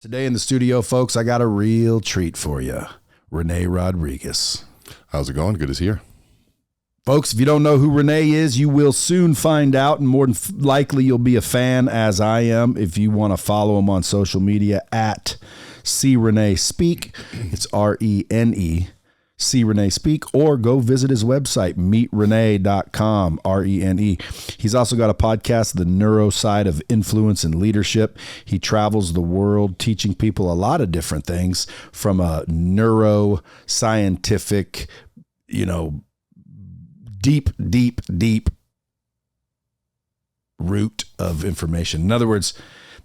Today in the studio, folks, I got a real treat for you. Rene Rodriguez. How's it going? Good to see you. Folks, if you don't know who Rene is, you will soon find out, and more than likely you'll be a fan, as I am, if you want to follow him on social media at Rene Speak. It's Rene. See Rene Speak, or go visit his website, meetrene.com, Rene. He's also got a podcast, The Neuroscience of Influence and Leadership. He travels the world teaching people a lot of different things from a neuroscientific, deep root of information. In other words,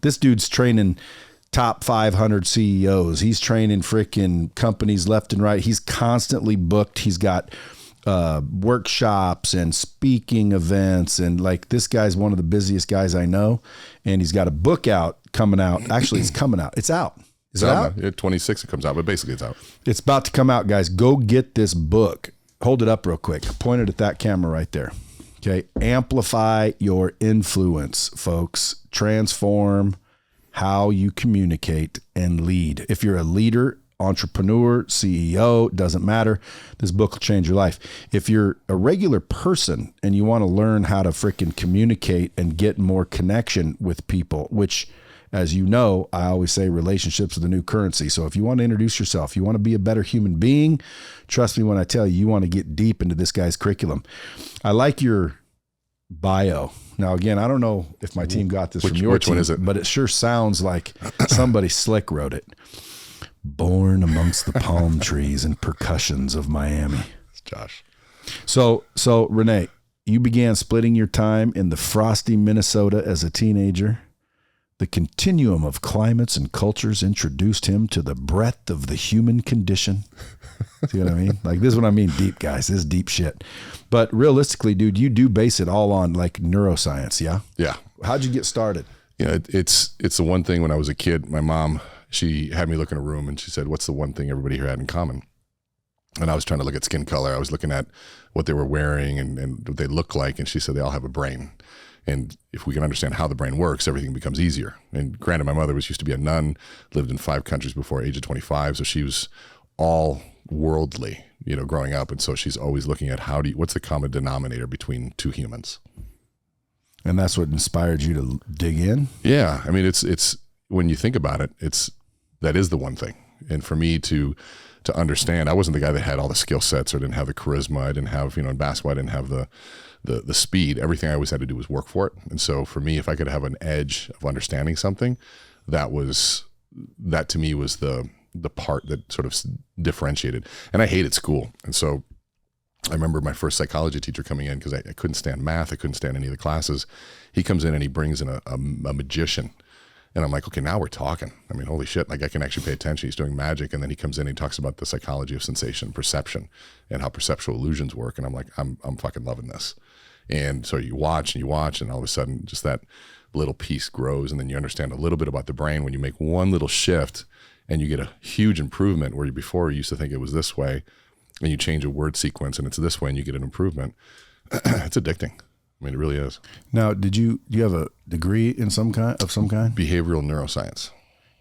this dude's training top 500 CEOs. He's training freaking companies left and right. He's constantly booked. He's got workshops and speaking events. And like, this guy's one of the busiest guys I know. And he's got a book coming out. Actually, it's coming out. It's out. Is it out? At 26 it comes out, but basically it's out. It's about to come out, guys. Go get this book. Hold it up real quick. Point it at that camera right there. Okay. Amplify your influence, folks. Transform how you communicate and lead. If you're a leader, entrepreneur, CEO, doesn't matter. This book will change your life. If you're a regular person and you want to learn how to freaking communicate and get more connection with people, which, as you know, I always say relationships are the new currency. So if you want to introduce yourself, you want to be a better human being, trust me when I tell you, you want to get deep into this guy's curriculum. I like your bio. Now, again, I don't know if my team got this from your team, one is it? But it sure sounds like somebody slick wrote it. Born amongst the palm trees and percussions of Miami. It's Josh. So Rene, you began splitting your time in the frosty Minnesota as a teenager. The continuum of climates and cultures introduced him to the breadth of the human condition. See what I mean? Like, this is what I mean deep, guys. This is deep shit. But realistically, dude, you do base it all on like neuroscience, yeah? Yeah. How'd you get started? It's the one thing. When I was a kid, my mom, she had me look in a room and she said, what's the one thing everybody here had in common? And I was trying to look at skin color. I was looking at what they were wearing and what they look like. And she said, they all have a brain. And if we can understand how the brain works, everything becomes easier. And granted, my mother used to be a nun, lived in 5 countries before age of 25. So she was all worldly, growing up. And so she's always looking at what's the common denominator between two humans? And that's what inspired you to dig in? Yeah. I mean, it's when you think about it, that is the one thing. And for me to understand, I wasn't the guy that had all the skill sets or didn't have the charisma. I didn't have, in basketball, I didn't have the speed. Everything I always had to do was work for it. And so for me, if I could have an edge of understanding something, that to me was the part that sort of differentiated. And I hated school. And so I remember my first psychology teacher coming in because I couldn't stand math. I couldn't stand any of the classes. He comes in and he brings in a magician. And I'm like, okay, now we're talking. I mean, holy shit, like I can actually pay attention. He's doing magic. And then he comes in and he talks about the psychology of sensation, perception, and how perceptual illusions work. And I'm like, I'm fucking loving this. And so you watch, and all of a sudden just that little piece grows. And then you understand a little bit about the brain when you make one little shift and you get a huge improvement where before you used to think it was this way, and you change a word sequence and it's this way and you get an improvement. It's addicting. I mean, it really is. Now, do you have a degree in some kind? Behavioral neuroscience.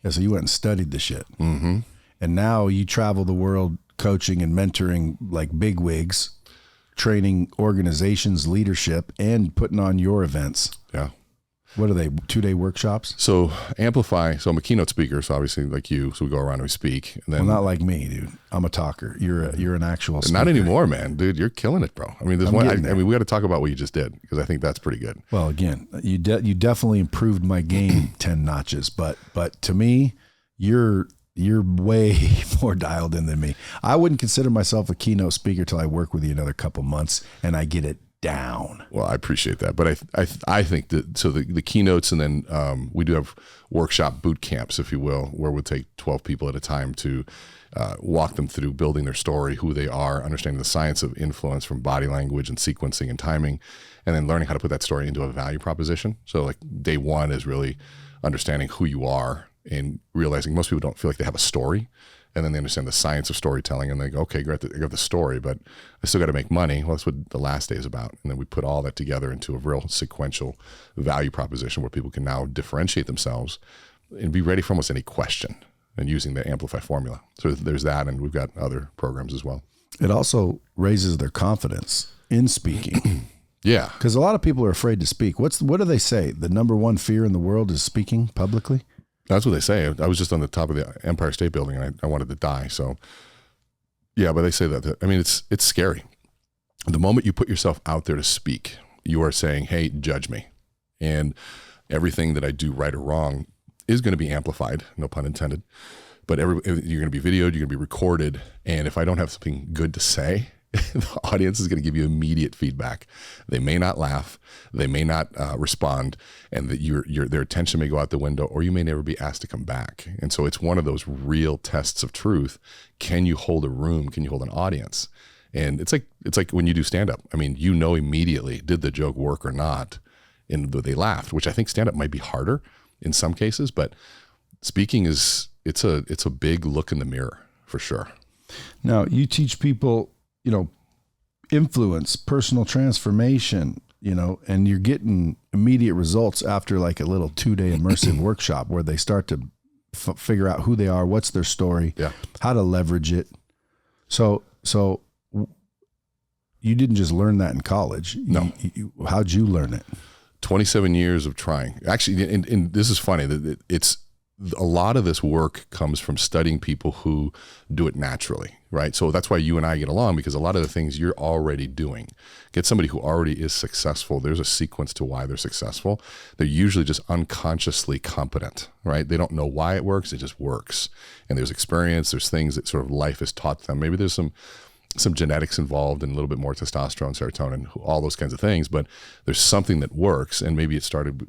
Yeah, so you went and studied the shit. Mm-hmm. And now you travel the world coaching and mentoring like bigwigs, training organizations, leadership, and putting on your events. Yeah. What are they, 2-day workshops? So Amplify, so I'm a keynote speaker, so obviously like you, so we go around and we speak. And then, well, not like me, dude. I'm a talker. You're an actual speaker. Not anymore, man. Dude, you're killing it, bro. I mean, we got to talk about what you just did, because I think that's pretty good. Well, again, you definitely improved my game 10 notches, but to me, you're way more dialed in than me. I wouldn't consider myself a keynote speaker till I work with you another couple months and I get it down. Well, I appreciate that, but I think that, so the keynotes, and then we do have workshop boot camps, if you will, where we'll take 12 people at a time to walk them through building their story, who they are, understanding the science of influence from body language and sequencing and timing, and then learning how to put that story into a value proposition. So like day one is really understanding who you are and realizing most people don't feel like they have a story. And then they understand the science of storytelling, and they go, okay, I got the story, but I still got to make money. Well, that's what the last day is about. And then we put all that together into a real sequential value proposition where people can now differentiate themselves and be ready for almost any question and using the Amplify formula. So there's that, and we've got other programs as well. It also raises their confidence in speaking. Yeah. Because a lot of people are afraid to speak. What do they say? The number one fear in the world is speaking publicly? That's what they say. I was just on the top of the Empire State Building, and I wanted to die. So yeah, but they say that. I mean, it's scary. The moment you put yourself out there to speak, you are saying, hey, judge me. And everything that I do right or wrong is going to be amplified, no pun intended. But you're going to be videoed, you're going to be recorded. And if I don't have something good to say, the audience is going to give you immediate feedback. They may not laugh, they may not respond, and that their attention may go out the window, or you may never be asked to come back. And so it's one of those real tests of truth. Can you hold a room? Can you hold an audience? And it's like when you do stand-up. I mean, you know immediately, did the joke work or not? And they laughed, which I think stand-up might be harder in some cases, but speaking it's a big look in the mirror for sure. Now, you teach people, influence, personal transformation, and you're getting immediate results after like a little 2-day immersive workshop where they start to figure out who they are, what's their story, how to leverage it. So you didn't just learn that in college. No. How'd you learn it? 27 years of trying. Actually, and this is funny, that it's a lot of this work comes from studying people who do it naturally, right? So that's why you and I get along, because a lot of the things you're already doing. Get somebody who already is successful. There's a sequence to why they're successful. They're usually just unconsciously competent, right? They don't know why it works. It just works. And there's experience. There's things that sort of life has taught them. Maybe there's some genetics involved and a little bit more testosterone, serotonin, all those kinds of things, but there's something that works. And maybe it started,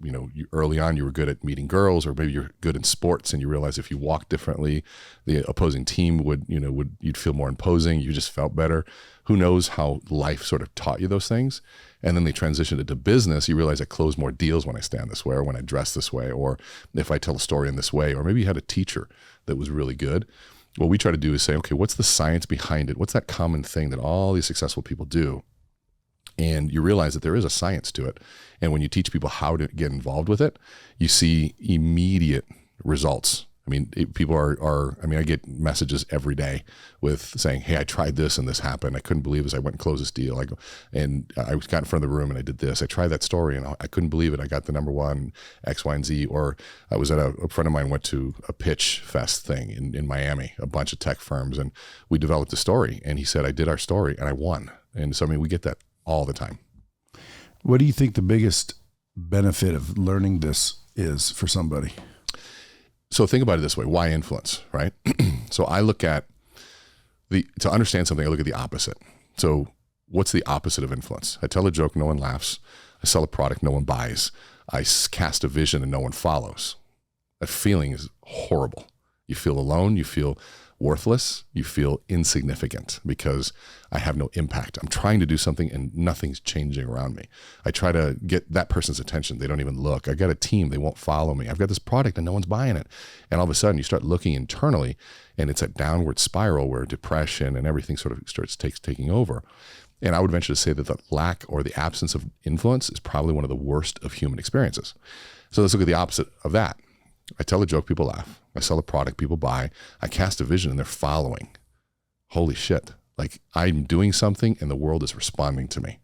early on you were good at meeting girls, or maybe you're good in sports and you realize if you walk differently, the opposing team you'd feel more imposing. You just felt better. Who knows how life sort of taught you those things. And then they transitioned it to business. You realize I close more deals when I stand this way, or when I dress this way, or if I tell a story in this way, or maybe you had a teacher that was really good. What we try to do is say, okay, what's the science behind it? What's that common thing that all these successful people do? And you realize that there is a science to it. And when you teach people how to get involved with it, you see immediate results. I mean, people I get messages every day with saying, hey, I tried this and this happened. I couldn't believe this. I went and closed this deal. I got in front of the room and I did this. I tried that story and I couldn't believe it. I got the number one X, Y, and Z. Or I was at a friend of mine went to a pitch fest thing in Miami, a bunch of tech firms, and we developed a story. And he said, I did our story and I won. And so, we get that all the time. What do you think the biggest benefit of learning this is for somebody? So think about it this way. Why influence, right? So I look at to understand something, I look at the opposite. So what's the opposite of influence? I tell a joke, no one laughs. I sell a product, no one buys. I cast a vision and no one follows. That feeling is horrible. You feel alone. You feel worthless. You feel insignificant because I have no impact. I'm trying to do something and nothing's changing around me. I try to get that person's attention. They don't even look. I got a team. They won't follow me. I've got this product and no one's buying it. And all of a sudden you start looking internally and it's a downward spiral where depression and everything sort of starts taking over. And I would venture to say that the lack or the absence of influence is probably one of the worst of human experiences. So let's look at the opposite of that. I tell a joke, people laugh. I sell a product, people buy. I cast a vision and they're following. Holy shit. Like I'm doing something and the world is responding to me.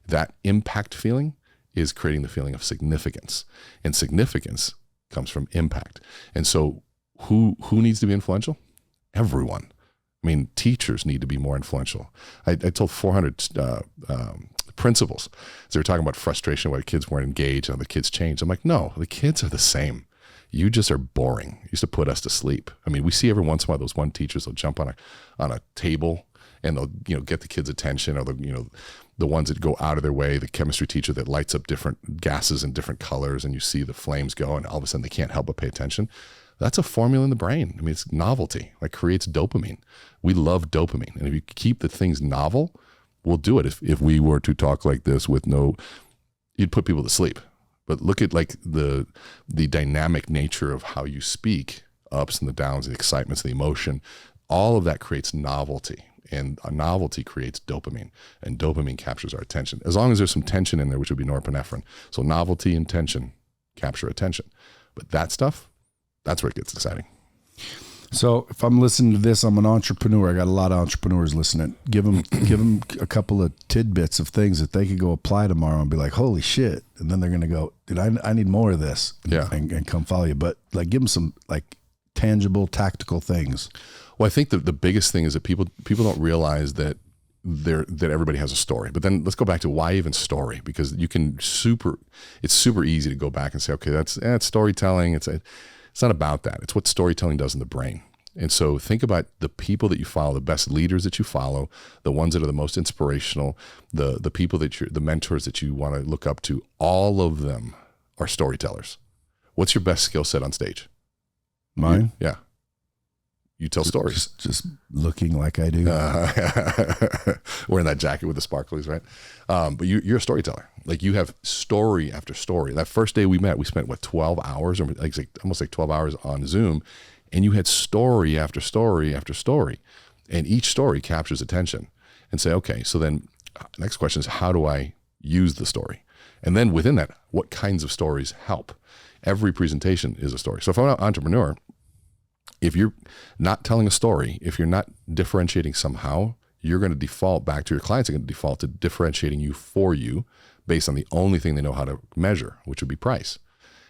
That impact feeling is creating the feeling of significance. And significance comes from impact. And so who needs to be influential? Everyone. I mean, teachers need to be more influential. I told 400 principals. So they were talking about frustration, why kids weren't engaged, how the kids changed. I'm like, no, the kids are the same. You just are boring. You used to put us to sleep. I mean, we see every once in a while those one teachers will jump on a table and they'll get the kids' attention, or the ones that go out of their way, the chemistry teacher that lights up different gases in different colors and you see the flames go and all of a sudden they can't help but pay attention. That's a formula in the brain. I mean, it's novelty. It creates dopamine. We love dopamine. And if you keep the things novel, we'll do it. If we were to talk like this you'd put people to sleep. But look at like the dynamic nature of how you speak, ups and the downs, the excitements, the emotion, all of that creates novelty, and a novelty creates dopamine, and dopamine captures our attention. As long as there's some tension in there, which would be norepinephrine. So novelty and tension capture attention. But that stuff That's where it gets exciting. So if I'm listening to this, I'm an entrepreneur. I got a lot of entrepreneurs listening. Give them a couple of tidbits of things that they could go apply tomorrow and be like, holy shit. And then they're going to go, dude, I need more of this and come follow you. But like, give them some like tangible, tactical things. Well, I think the biggest thing is that people don't realize that that everybody has a story. But then let's go back to why even story, because it's super easy to go back and say, okay, that's storytelling. It's not about that. It's what storytelling does in the brain. And so think about the people that you follow, the best leaders that you follow, the ones that are the most inspirational, the people the mentors that you want to look up to. All of them are storytellers. What's your best skill set on stage? Mine? Yeah. You tell stories. Just looking like I do. Wearing that jacket with the sparklies, right? But you're a storyteller. Like you have story after story. That first day we met, we spent 12 hours, or almost 12 hours on Zoom, and you had story after story after story, and each story captures attention. And say, okay, so then next question is, how do I use the story? And then within that, what kinds of stories help? Every presentation is a story. So if I'm an entrepreneur, if you're not telling a story, if you're not differentiating somehow, you're going to default back to your clients are going to default to differentiating you for you based on the only thing they know how to measure, which would be price.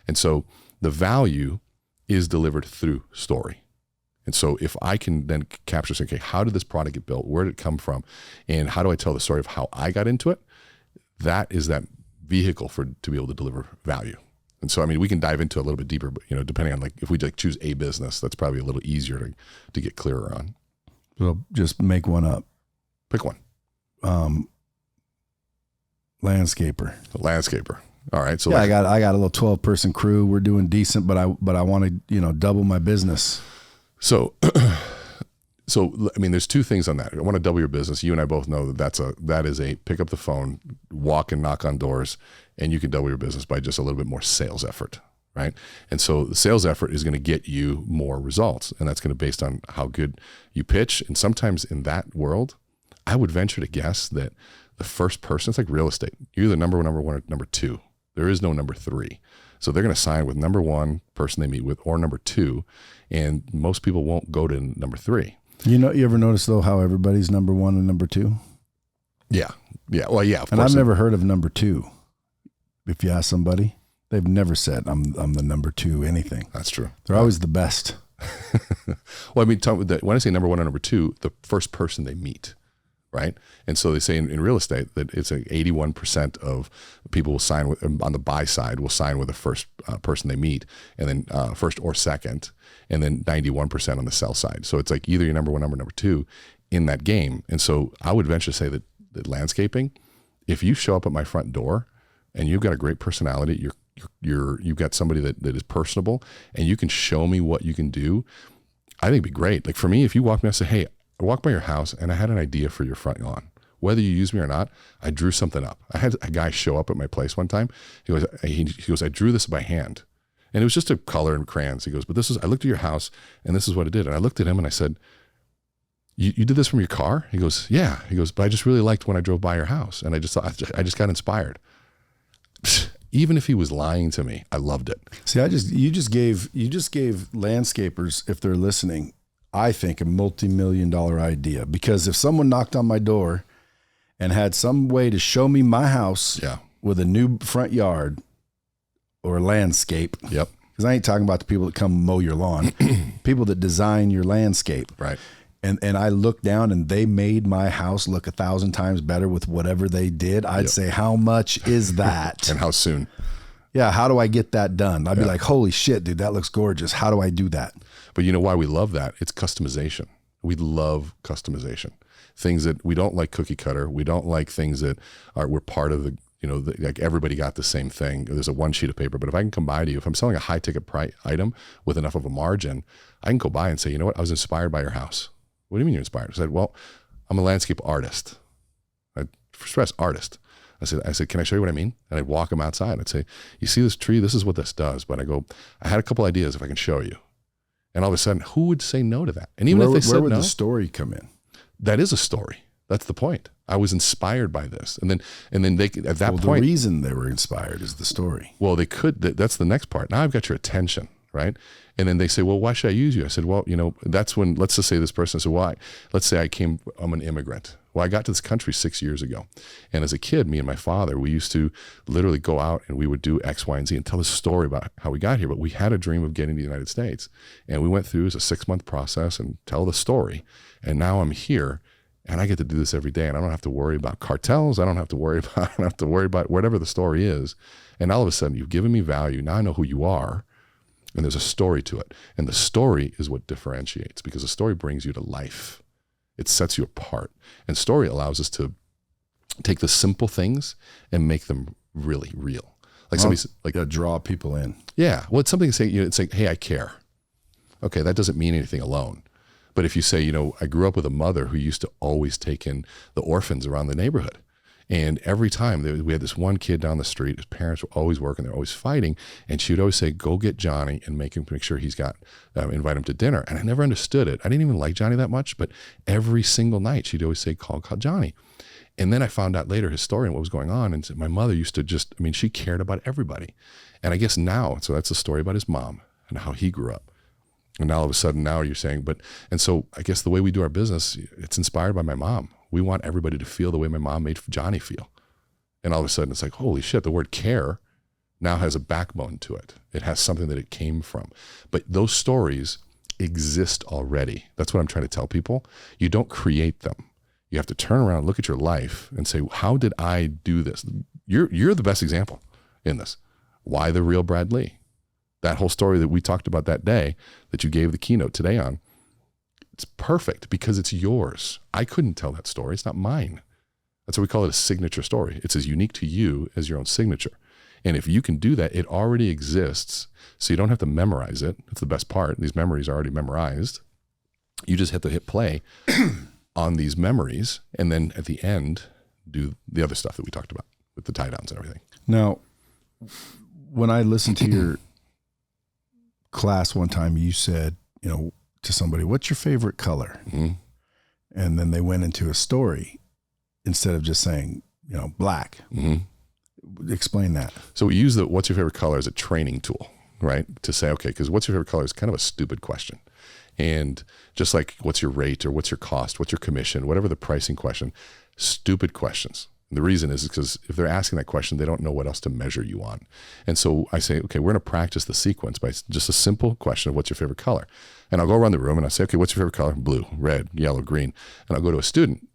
And so the value is delivered through story. And so if I can then capture, say, okay, how did this product get built? Where did it come from? And how do I tell the story of how I got into it? That is that vehicle to be able to deliver value. And so, I mean, we can dive into it a little bit deeper, but, depending on if we choose a business, that's probably a little easier to get clearer on. So just make one up. Pick one. Landscaper. All right. So yeah, I got a little 12-person crew. We're doing decent, but I want to, double my business. So, I mean, there's two things on that. I want to double your business. You and I both know that is a pick up the phone, walk and knock on doors, and you can double your business by just a little bit more sales effort, right? And so the sales effort is going to get you more results, and that's going to be based on how good you pitch. And sometimes in that world, I would venture to guess that the first person, it's like real estate. You're either number one, or number two. There is no number three. So they're going to sign with number one person they meet with or number two, and most people won't go to number three. You ever notice though how everybody's number one and number two? Yeah. Well, yeah. And I've never heard of number two. If you ask somebody, they've never said I'm the number two anything. That's true. They're always the best. Well, I mean, when I say number one and number two, the first person they meet, right? And so they say in real estate that it's 81% of people will sign on the buy side will sign with the first person they meet, and then first or second, and then 91% on the sell side. So it's like either you're number one, number two in that game. And so I would venture to say that landscaping, if you show up at my front door and you've got a great personality, you've got somebody that is personable, and you can show me what you can do, I think it'd be great. Like for me, if you walk me and say, hey, I walked by your house and I had an idea for your front lawn. Whether you use me or not, I drew something up. I had a guy show up at my place one time. He goes, I drew this by hand. And it was just a color and crayons. He goes, but I looked at your house and this is what it did. And I looked at him and I said, you did this from your car? He goes, yeah. He goes, but I just really liked when I drove by your house. And I just thought, I just got inspired. Even if he was lying to me, I loved it. See, you just gave landscapers, if they're listening, I think a multi-million-dollar idea, because if someone knocked on my door and had some way to show me my house with a new front yard or landscape. Yep. Because I ain't talking about the people that come mow your lawn, people that design your landscape. Right. And I looked down and they made my house look 1,000 times better with whatever they did. I'd say, how much is that? And how soon? Yeah. How do I get that done? I'd be like, holy shit, dude, that looks gorgeous. How do I do that? But you know why we love that? It's customization. We love customization. Things that we don't like cookie cutter. We don't like things that we're part of like everybody got the same thing. There's a one sheet of paper, but if I can come by to you, if I'm selling a high ticket item with enough of a margin, I can go by and say, you know what? I was inspired by your house. What do you mean you're inspired? I said, well, I'm a landscape artist. I stress artist. I said, can I show you what I mean? And I'd walk them outside. I'd say, you see this tree? This is what this does. But I had a couple ideas if I can show you. And all of a sudden, who would say no to that? And even if they said no, where would the story come in? That is a story. That's the point. I was inspired by this, and then they at that point, the reason they were inspired is the story. Well, they could. That's the next part. Now I've got your attention, right? And then they say, well, why should I use you? I said, well, that's when, let's just say this person said, why? Let's say I'm an immigrant. Well, I got to this country 6 years ago. And as a kid, me and my father, we used to literally go out and we would do X, Y, and Z and tell a story about how we got here. But we had a dream of getting to the United States. And we went through a 6-month process and tell the story. And now I'm here and I get to do this every day. And I don't have to worry about cartels. I don't have to worry about whatever the story is. And all of a sudden you've given me value. Now I know who you are. And there's a story to it. And the story is what differentiates, because the story brings you to life. It sets you apart. And story allows us to take the simple things and make them really real. Like somebody's like, draw people in. Yeah. Well, it's something to say, it's like, hey, I care. Okay. That doesn't mean anything alone. But if you say, I grew up with a mother who used to always take in the orphans around the neighborhood. And every time we had this one kid down the street, his parents were always working, they're always fighting. And she would always say, go get Johnny and make sure he's got, invite him to dinner. And I never understood it. I didn't even like Johnny that much, but every single night she'd always say, call Johnny. And then I found out later his story and what was going on. And my mother used to she cared about everybody. And I guess now, so that's a story about his mom and how he grew up. And now all of a sudden now you're saying, and so I guess the way we do our business, it's inspired by my mom. We want everybody to feel the way my mom made Johnny feel. And all of a sudden it's like, holy shit, the word care now has a backbone to it. It has something that it came from. But those stories exist already. That's what I'm trying to tell people. You don't create them. You have to turn around, look at your life and say, how did I do this? You're the best example in this. Why the real Brad Lee? That whole story that we talked about that day that you gave the keynote today on, it's perfect because it's yours. I couldn't tell that story. It's not mine. That's why we call it a signature story. It's as unique to you as your own signature. And if you can do that, it already exists. So you don't have to memorize it. That's the best part. These memories are already memorized. You just have to hit play on these memories. And then at the end, do the other stuff that we talked about with the tie downs and everything. Now, when I listened to your class one time, you said, to somebody, what's your favorite color? Mm-hmm. And then they went into a story instead of just saying, black. Mm-hmm. Explain that. So we use the what's your favorite color as a training tool, right? To say, okay, because what's your favorite color is kind of a stupid question. And just like what's your rate or what's your cost, what's your commission, whatever the pricing question, stupid questions. And the reason is because if they're asking that question, they don't know what else to measure you on. And so I say, okay, we're going to practice the sequence by just a simple question of what's your favorite color. And I'll go around the room and I'll say, okay, what's your favorite color? Blue, red, yellow, green. And I'll go to a student,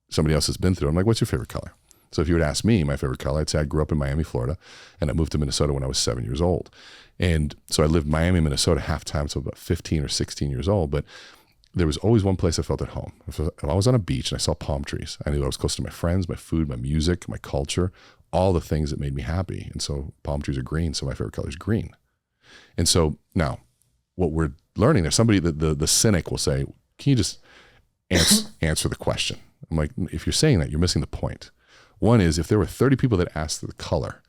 somebody else has been through. I'm like, what's your favorite color? So if you would ask me my favorite color, I'd say I grew up in Miami, Florida, and I moved to Minnesota when I was 7 years old. And so I lived Miami, Minnesota half time, so about 15 or 16 years old. But there was always one place I felt at home. If I was on a beach and I saw palm trees, I knew I was close to my friends, my food, my music, my culture, all the things that made me happy. And so palm trees are green, so my favorite color is green. And so now what we're learning, there's somebody, the cynic will say, can you just answer the question? I'm like, if you're saying that, you're missing the point. One is if there were 30 people that asked the color,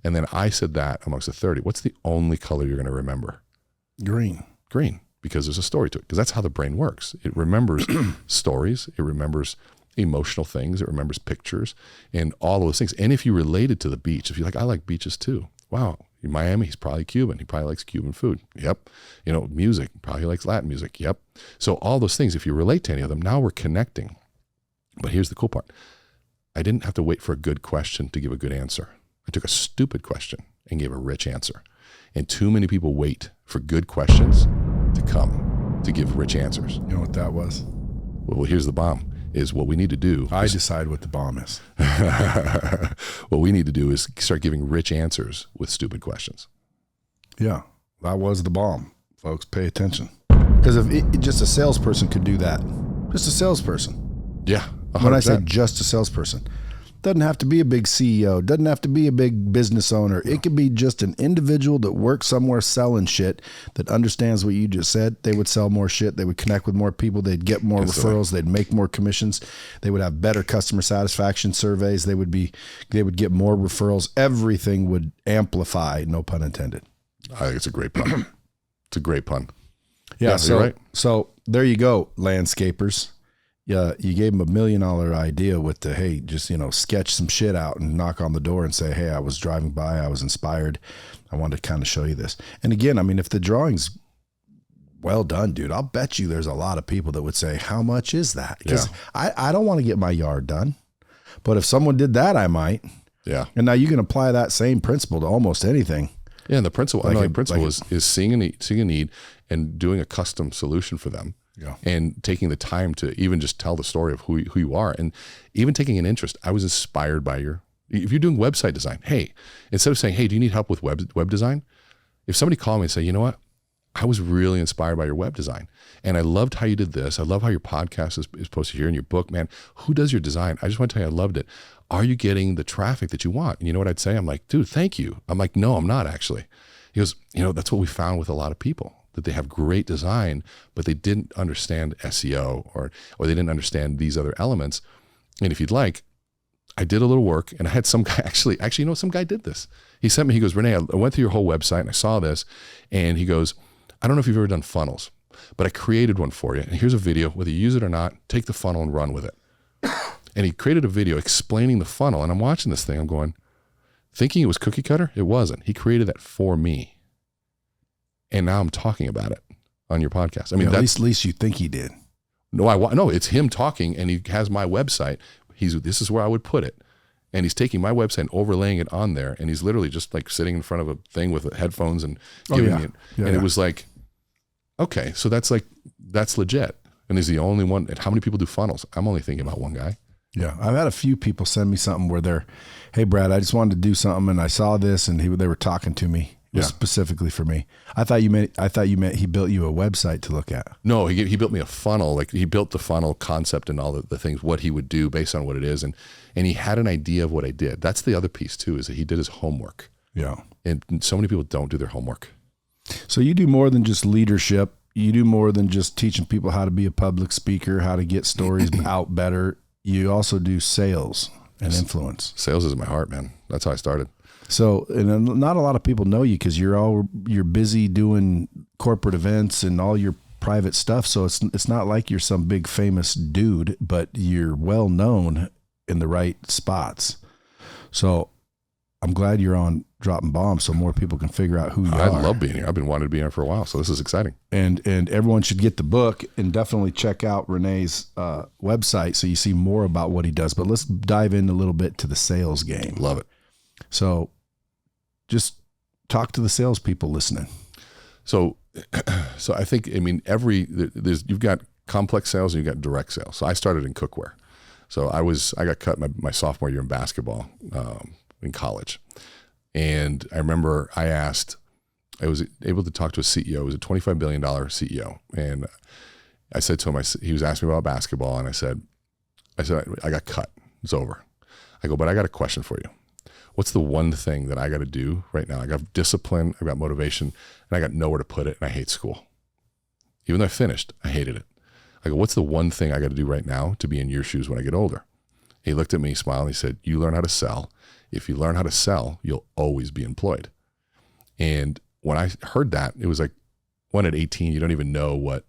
and then I said that amongst the 30, what's the only color you're going to remember? Green. Green. Because there's a story to it, because that's how the brain works. It remembers stories, it remembers emotional things, it remembers pictures and all of those things. And if you relate it to the beach, if you're like, I like beaches too. Wow, in Miami, he's probably Cuban. He probably likes Cuban food. Yep. Music, probably likes Latin music. Yep. So all those things, if you relate to any of them, now we're connecting. But here's the cool part. I didn't have to wait for a good question to give a good answer. I took a stupid question and gave a rich answer. And too many people wait for good questions to come to give rich answers. You know what that was? Well, here's the bomb, is what we need to do. I decide what the bomb is. What we need to do is start giving rich answers with stupid questions. Yeah, that was the bomb. Folks, pay attention. Because if just a salesperson could do that, just a salesperson. Yeah. 100%. When I say just a salesperson, doesn't have to be a big CEO, doesn't have to be a big business owner. No. It could be just an individual that works somewhere selling shit that understands what you just said. They would sell more shit. They would connect with more people. They'd get more referrals. They'd make more commissions. They would have better customer satisfaction surveys. They would get more referrals. Everything would amplify, no pun intended. I think it's a great pun. It's a great pun. Yeah, you're right. So there you go, landscapers. Yeah, you gave them $1 million idea with the, hey, just, sketch some shit out and knock on the door and say, hey, I was driving by, I was inspired. I wanted to kind of show you this. And again, I mean, if the drawing's well done, dude, I'll bet you there's a lot of people that would say, how much is that? Because I don't want to get my yard done. But if someone did that, I might. Yeah. And now you can apply that same principle to almost anything. Yeah, and the principle, is seeing a need and doing a custom solution for them. Yeah. And taking the time to even just tell the story of who you are, and even taking an interest. I was inspired by if you're doing website design, hey, instead of saying, hey, do you need help with web design? If somebody called me and say, you know what, I was really inspired by your web design, and I loved how you did this. I love how your podcast is posted here in your book, man. Who does your design? I just want to tell you, I loved it. Are you getting the traffic that you want? And you know what I'd say? I'm like, dude, thank you. I'm like, no, I'm not actually. He goes, that's what we found with a lot of people, that they have great design, but they didn't understand SEO or they didn't understand these other elements. And if you'd like, I did a little work, and I had some guy actually, some guy did this. He sent me, he goes, Rene, I went through your whole website and I saw this. And he goes, I don't know if you've ever done funnels, but I created one for you. And here's a video, whether you use it or not, take the funnel and run with it. And he created a video explaining the funnel. And I'm watching this thing, I'm going, thinking it was cookie cutter. It wasn't. He created that for me. And now I'm talking about it on your podcast. I mean, at least you think he did. No, it's him talking, and he has my website. This is where I would put it. And he's taking my website and overlaying it on there. And he's literally just like sitting in front of a thing with headphones and giving me it. Yeah, and it was like, okay, so that's legit. And he's the only one. And how many people do funnels? I'm only thinking about one guy. Yeah. I've had a few people send me something where they're, hey, Brad, I just wanted to do something, and I saw this, and they were talking to me. Specifically for me. I thought you meant he built you a website to look at. No, he built me a funnel. Like, he built the funnel concept and all the things, what he would do based on what it is. And he had an idea of what I did. That's the other piece too, is that he did his homework. Yeah. And so many people don't do their homework. So you do more than just leadership. You do more than just teaching people how to be a public speaker, how to get stories out better. You also do sales and influence. Sales is in my heart, man. That's how I started. So, and not a lot of people know you because you're busy doing corporate events and all your private stuff. So it's not like you're some big famous dude, but you're well known in the right spots. So I'm glad you're on Dropping Bombs so more people can figure out who you are. I love being here. I've been wanting to be here for a while, so this is exciting. And everyone should get the book and definitely check out Rene's website so you see more about what he does. But let's dive in a little bit to the sales game. Love it. So just talk to the salespeople listening. So I think, I mean, you've got complex sales and you've got direct sales. So I started in cookware. So I got cut my sophomore year in basketball in college. And I remember I was able to talk to a CEO. It was a $25 billion CEO. And I said to him, he was asking me about basketball. And I said, I got cut. It's over. I go, but I got a question for you. What's the one thing that I got to do right now? I got discipline, I've got motivation, and I got nowhere to put it, and I hate school. Even though I finished, I hated it. I go, what's the one thing I got to do right now to be in your shoes when I get older? He looked at me, smiled, and he said, you learn how to sell. If you learn how to sell, you'll always be employed. And when I heard that, it was like, one, at 18, you don't even know what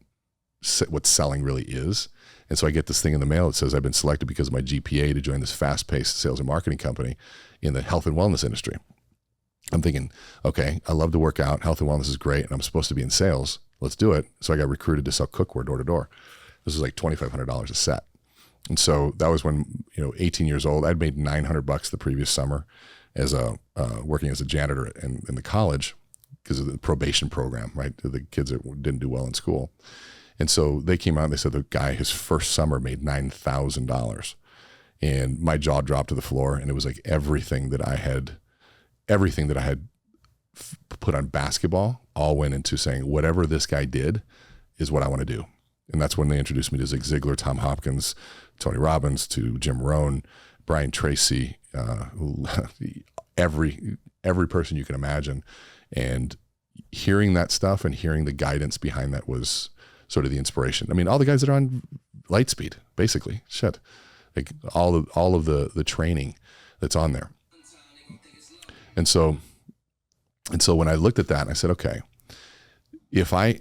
selling really is. And so I get this thing in the mail that says I've been selected because of my GPA to join this fast-paced sales and marketing company in the health and wellness industry. I'm thinking, okay, I love to work out. Health and wellness is great, and I'm supposed to be in sales. Let's do it. So I got recruited to sell cookware door to door. This was like $2,500 a set. And so that was when, 18 years old, I'd made $900 the previous summer as working as a janitor in the college because of the probation program, right? The kids that didn't do well in school. And so they came out and they said the guy, his first summer made $9,000. And my jaw dropped to the floor. And it was like everything that I had put on basketball all went into saying, whatever this guy did is what I want to do. And that's when they introduced me to Zig Ziglar, Tom Hopkins, Tony Robbins, to Jim Rohn, Brian Tracy, every person you can imagine. And hearing that stuff and hearing the guidance behind that was sort of the inspiration. I mean, all the guys that are on Lightspeed, basically, like all of the training that's on there. And so when I looked at that, I said, okay,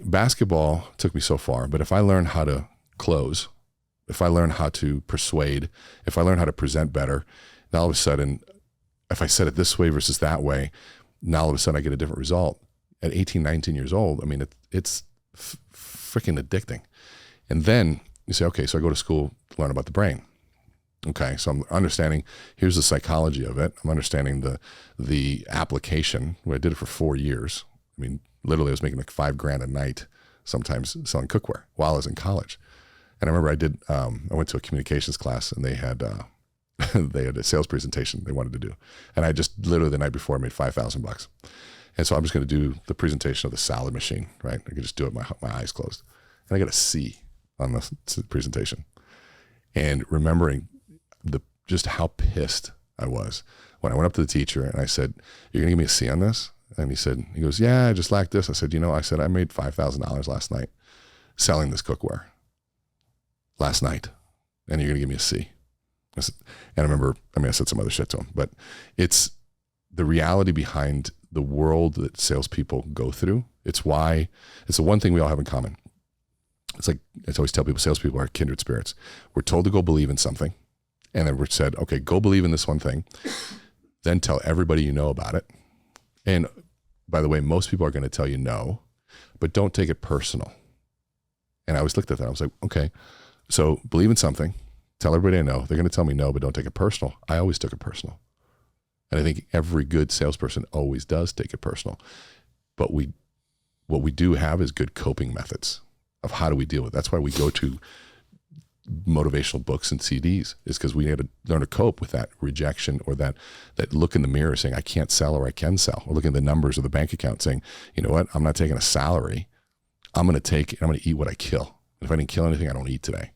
basketball took me so far, but if I learn how to close, if I learn how to persuade, if I learn how to present better, then all of a sudden, if I said it this way versus that way, now all of a sudden I get a different result at 18, 19 years old. I mean, it's freaking addicting. And then you say, okay, so I go to school to learn about the brain. Okay, so I'm understanding, here's the psychology of it. I'm understanding the application. I did it for 4 years. I mean, literally I was making like $5,000 a night, sometimes selling cookware while I was in college. And I remember I went to a communications class, and they had a sales presentation they wanted to do. And I just literally the night before I made $5,000. And so I'm just going to do the presentation of the salad machine, right? I could just do it with my eyes closed. And I got a C on the presentation. And remembering just how pissed I was when I went up to the teacher and I said, "You're going to give me a C on this?" And he goes, "Yeah, I just lacked this." I said, I made $5,000 last night selling this cookware last night, and you're going to give me a C. And I remember, I said some other shit to him, but it's the reality behind the world that salespeople go through. It's the one thing we all have in common. It's like, I always tell people, salespeople are kindred spirits. We're told to go believe in something. And then we're said, okay, go believe in this one thing, then tell everybody you know about it. And by the way, most people are going to tell you no, but don't take it personal. And I always looked at that. I was like, okay, so believe in something, tell everybody I know. They're going to tell me no, but don't take it personal. I always took it personal. And I think every good salesperson always does take it personal. But what we do have is good coping methods of how do we deal with it. That's why we go to motivational books and CDs, is because we had to learn to cope with that rejection, or that look in the mirror saying I can't sell or I can sell, or looking at the numbers of the bank account saying, you know what, I'm not taking a salary. I'm going to eat what I kill. If I didn't kill anything, I don't eat today.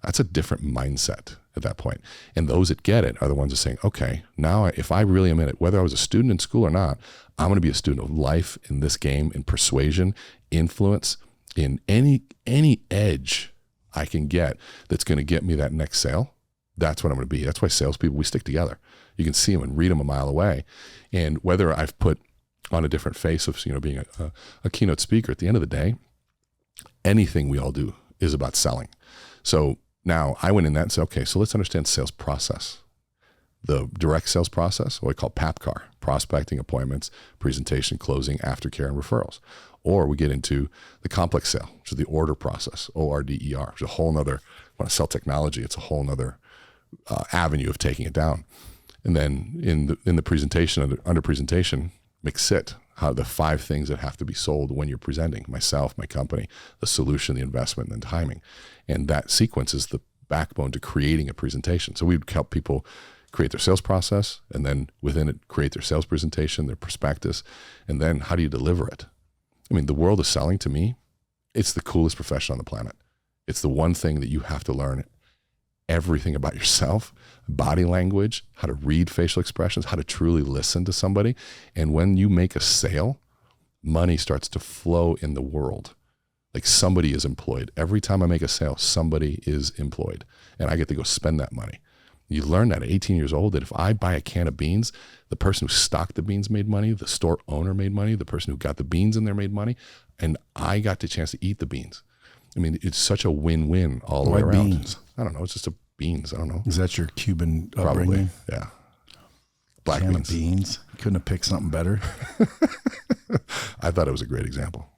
That's a different mindset at that point. And those that get it are the ones that are saying, okay, now if I really am in it, whether I was a student in school or not, I'm going to be a student of life in this game, in persuasion, influence, in any edge I can get that's going to get me that next sale. That's what I'm going to be. That's why salespeople, we stick together. You can see them and read them a mile away. And whether I've put on a different face of being a keynote speaker, at the end of the day, anything we all do is about selling. So now I went in that and said, okay, so let's understand sales process. The direct sales process, what we call PAPCAR, prospecting, appointments, presentation, closing, aftercare, and referrals. Or we get into the complex sale, which is the order process, ORDER, which is a whole nother, when I sell technology, it's a whole nother avenue of taking it down. And then in the presentation, under presentation, McSit, how the 5 things that have to be sold when you're presenting, myself, my company, the solution, the investment, and timing. And that sequence is the backbone to creating a presentation. So we would help people create their sales process, and then within it, create their sales presentation, their prospectus, and then how do you deliver it? I mean, the world of selling, to me, it's the coolest profession on the planet. It's the one thing that you have to learn everything about yourself, body language, how to read facial expressions, how to truly listen to somebody. And when you make a sale, money starts to flow in the world. Like somebody is employed. Every time I make a sale, somebody is employed, and I get to go spend that money. You learn that at 18 years old, that if I buy a can of beans, the person who stocked the beans made money, the store owner made money, the person who got the beans in there made money, and I got the chance to eat the beans. I mean, it's such a win-win all the way around. Beans? I don't know. It's just beans. I don't know. Is that your Cuban upbringing? Probably, yeah. Black can beans. Of beans. Couldn't have picked something better. I thought it was a great example.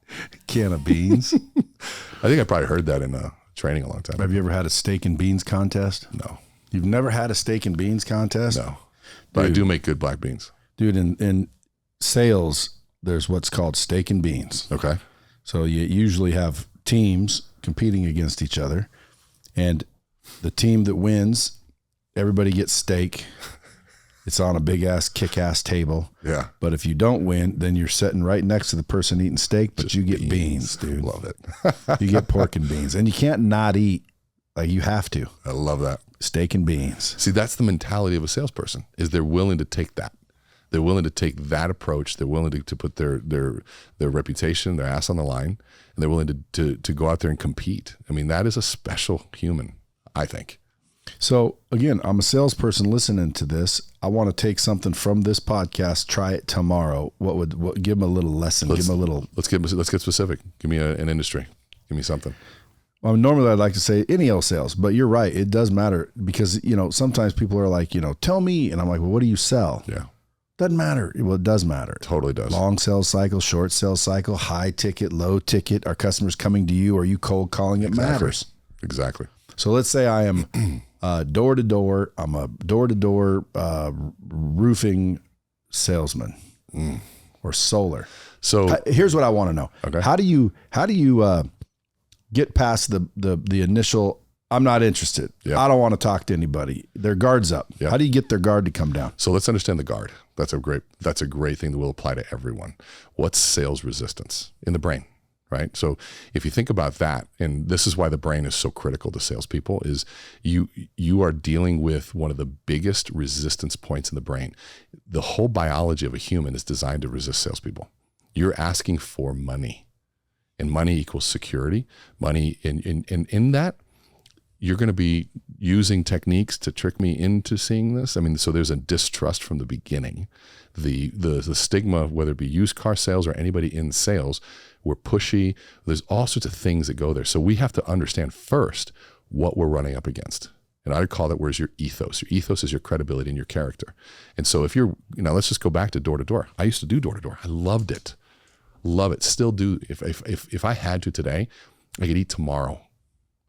Can of beans. I think I probably heard that in training a long time ago. Have you ever had a steak and beans contest? No. You've never had a steak and beans contest? No. But dude, I do make good black beans. Dude, in sales, there's what's called steak and beans. Okay. So you usually have teams competing against each other, and the team that wins, everybody gets steak. It's on a big-ass, kick-ass table. Yeah. But if you don't win, then you're sitting right next to the person eating steak, but just you get beans, dude. Love it. You get pork and beans. And you can't not eat. Like, you have to. I love that. Steak and beans. See, that's the mentality of a salesperson, is they're willing to take that. They're willing to take that approach. They're willing to put their reputation, their ass on the line, and they're willing to go out there and compete. I mean, that is a special human, I think. So again, I'm a salesperson listening to this. I want to take something from this podcast, try it tomorrow. What give them a little lesson? Give them a little. Let's get specific. Give me an industry. Give me something. Well, normally I'd like to say any old sales, but you're right. It does matter because, sometimes people are like, tell me. And I'm like, well, what do you sell? Yeah. Doesn't matter. Well, it does matter. Totally does. Long sales cycle, short sales cycle, high ticket, low ticket. Are customers coming to you? Are you cold calling? It matters. Exactly. So let's say I am door to door. I'm a door to door roofing salesman or solar. So here's what I want to know. Okay. How do you get past the initial, I'm not interested. Yeah. I don't want to talk to anybody. Their guard's up. Yeah. How do you get their guard to come down? So let's understand the guard. That's a great thing that will apply to everyone. What's sales resistance in the brain, right? So if you think about that, and this is why the brain is so critical to salespeople, is you are dealing with one of the biggest resistance points in the brain. The whole biology of a human is designed to resist salespeople. You're asking for money, and money equals security. Money in that, you're going to be using techniques to trick me into seeing this. I mean, so there's a distrust from the beginning. The stigma, whether it be used car sales or anybody in sales, we're pushy. There's all sorts of things that go there. So we have to understand first what we're running up against. And I would call that, where's your ethos? Your ethos is your credibility and your character. And so if you're, let's just go back to door to door. I used to do door to door. I loved it. Love it. Still do. If I had to today, I could eat tomorrow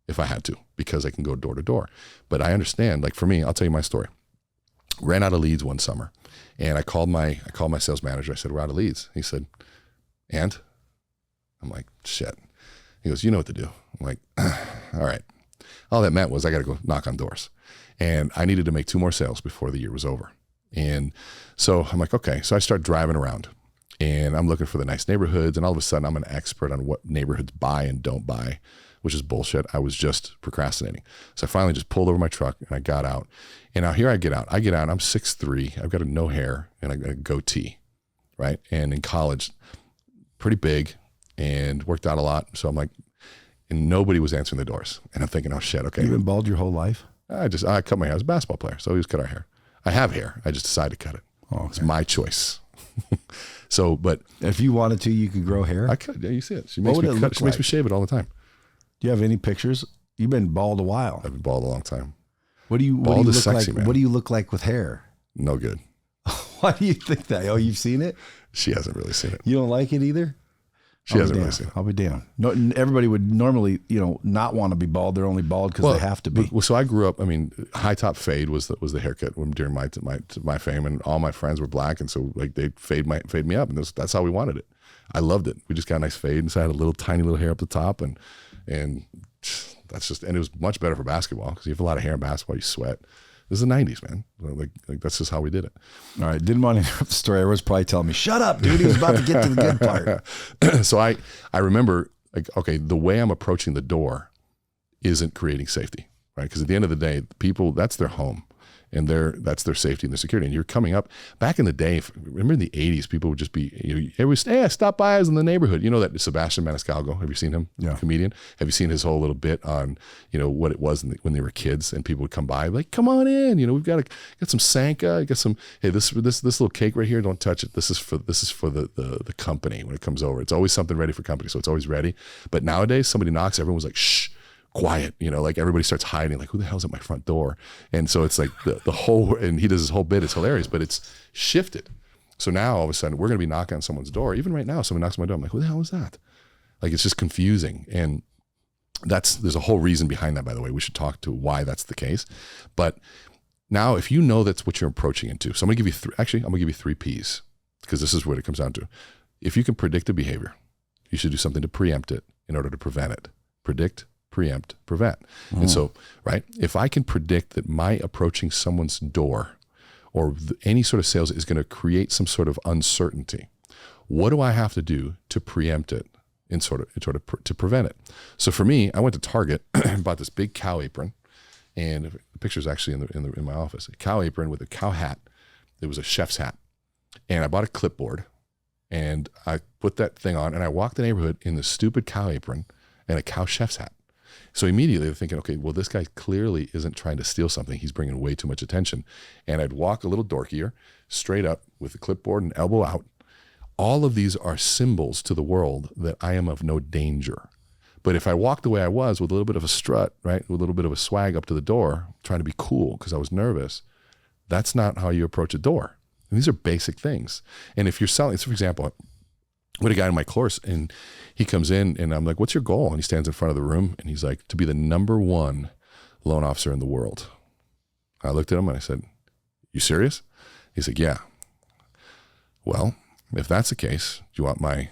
if I had to, because I can go door to door. But I understand, like for me, I'll tell you my story. Ran out of leads one summer, and I called my sales manager. I said, we're out of leads. He said, and? I'm like, shit. He goes, you know what to do. I'm like, all right. All that meant was I got to go knock on doors. And I needed to make 2 more sales before the year was over. And so I'm like, okay. So I start driving around, and I'm looking for the nice neighborhoods. And all of a sudden I'm an expert on what neighborhoods buy and don't buy, which is bullshit. I was just procrastinating. So I finally just pulled over my truck and I got out. And now here I get out. I'm 6'3". I've got no hair and I got a goatee, right? And in college, pretty big and worked out a lot. So I'm like, and nobody was answering the doors. And I'm thinking, oh shit, okay. You've been bald your whole life? I cut my hair. I was a basketball player, so we just cut our hair. I have hair. I just decided to cut it. Oh, okay. It's my choice. So, but if you wanted to, you could grow hair? I could. Yeah, you see it. She makes me shave it all the time. Do you have any pictures? You've been bald a while. I've been bald a long time. What do you look like? Man. What do you look like with hair? No good. Why do you think that? Oh, you've seen it? She hasn't really seen it. You don't like it either? She hasn't really seen it. I'll be damned. No, everybody would normally, not want to be bald. They're only bald because they have to be. So I grew up. I mean, high top fade was the haircut during my fame, and all my friends were black, and so like they fade me up, and that's how we wanted it. I loved it. We just got a nice fade, and so I had a tiny little hair up the top, and that's just, and it was much better for basketball because you have a lot of hair in basketball, you sweat. This is the 90s, man. Like that's just how we did it. All right. Didn't want to interrupt the story. Everyone's probably telling me, shut up, dude. He was about to get to the good part. So I remember, like, okay, the way I'm approaching the door isn't creating safety, right? Because at the end of the day, people, that's their home. And that's their safety and their security. And you're coming up. Back in the day, remember in the 80s, people would just be, hey, stop by us in the neighborhood. You know that Sebastian Maniscalco? Have you seen him? Yeah. Comedian. Have you seen his whole little bit on, what it was when they were kids and people would come by like, come on in. We've got some Sanka, got some, hey, this little cake right here, don't touch it. This is for the company when it comes over. It's always something ready for company, so it's always ready. But nowadays, somebody knocks, everyone's like, shh. Quiet, like everybody starts hiding, like who the hell's at my front door? And so it's like the whole, and he does his whole bit, it's hilarious, but it's shifted. So now all of a sudden we're going to be knocking on someone's door. Even right now, someone knocks on my door. I'm like, who the hell is that? Like, it's just confusing. And there's a whole reason behind that, by the way. We should talk to why that's the case. But now if you know that's what you're approaching into, so I'm going to give you 3 P's, because this is what it comes down to. If you can predict a behavior, you should do something to preempt it in order to prevent it. Predict, preempt, prevent. And so, right, if I can predict that my approaching someone's door or any sort of sales is going to create some sort of uncertainty, what do I have to do to preempt it in sort of to prevent it? So for me, I went to Target and bought this big cow apron, and the picture's actually in my office. A cow apron with a cow hat. It was a chef's hat, and I bought a clipboard, and I put that thing on, and I walked the neighborhood in the stupid cow apron and a cow chef's hat. So immediately they're thinking, okay, well, this guy clearly isn't trying to steal something. He's bringing way too much attention. And I'd walk a little dorkier, straight up with the clipboard and elbow out. All of these are symbols to the world that I am of no danger. But if I walked the way I was with a little bit of a strut, right, with a little bit of a swag up to the door, trying to be cool because I was nervous, that's not how you approach a door. And these are basic things. And if you're selling, so for example, we had a guy in my course and he comes in and I'm like, what's your goal? And he stands in front of the room and he's like, to be the #1 loan officer in the world. I looked at him and I said, you serious? He said, yeah. Well, if that's the case, do you want my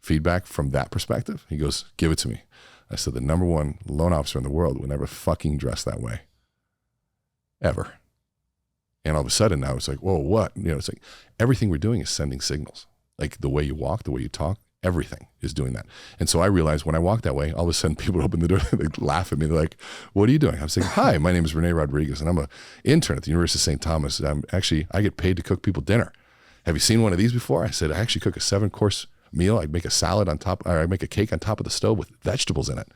feedback from that perspective? He goes, give it to me. I said, the #1 loan officer in the world would never fucking dress that way. Ever. And all of a sudden now it's like, whoa, what? It's like everything we're doing is sending signals. Like the way you walk, the way you talk, everything is doing that. And so I realized when I walk that way, all of a sudden people open the door, they laugh at me. They're like, what are you doing? I'm saying, hi, my name is Rene Rodriguez and I'm an intern at the University of St. Thomas. I get paid to cook people dinner. Have you seen one of these before? I said, I actually cook a 7-course meal. I'd make a salad on top, or I'd make a cake on top of the stove with vegetables in it.